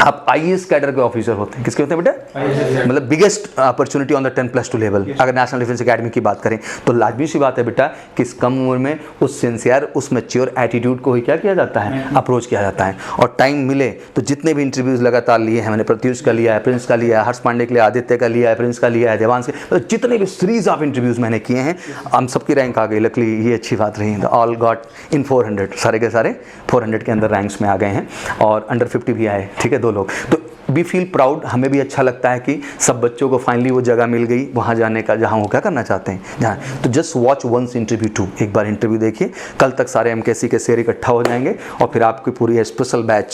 आप IAS cadre के officer होते हैं। किसके होते हैं बेटा? मतलब biggest opportunity on the 10+2 level. अगर नेशनल डिफेंस एकेडमी की बात करें तो लाजमी सी बात है बेटा कि इस कम उम्र में उस सिंसियर, उस मैच्योर एटीट्यूड को ही क्या किया जाता है? अप्रोच किया जाता है। और टाइम मिले तो जितने भी इंटरव्यूज़ लगातार लिए हैं, मैंने प्रत्युष का लिया है, प्रिंस का लिया है, हर्ष पांडे के लिए आदित्य का लिया है, प्रिंस का लिया है, देवांश के, तो जितने भी सीरीज ऑफ इंटरव्यूज़ मैंने किए हैं हम सबकी रैंक आ गई। लकली ये अच्छी बात रही, ऑल गॉट इन 400, सारे के सारे 400 के अंदर रैंक्स में आ गए हैं और अंडर 50 भी आए। ठीक है, 2 लोग। तो वी फील प्राउड, हमें भी अच्छा लगता है कि सब बच्चों को फाइनली वो जगह मिल गई वहाँ जाने का जहाँ वो क्या करना चाहते हैं, जहाँ। तो जस्ट वॉच वंस इंटरव्यू 2, एक बार इंटरव्यू देखिए। कल तक सारे एमकेसी के शेयर इकट्ठा हो जाएंगे और फिर आपकी पूरी स्पेशल बैच,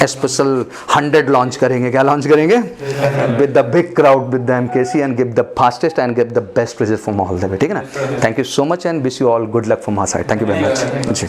स्पेशल 100 लॉन्च करेंगे। क्या लॉन्च करेंगे? With the big crowd with the MKC and give the fastest and give the best result from all the way. ठीक है ना? Thank you so much and wish you all good luck from my side. Thank you very much ji.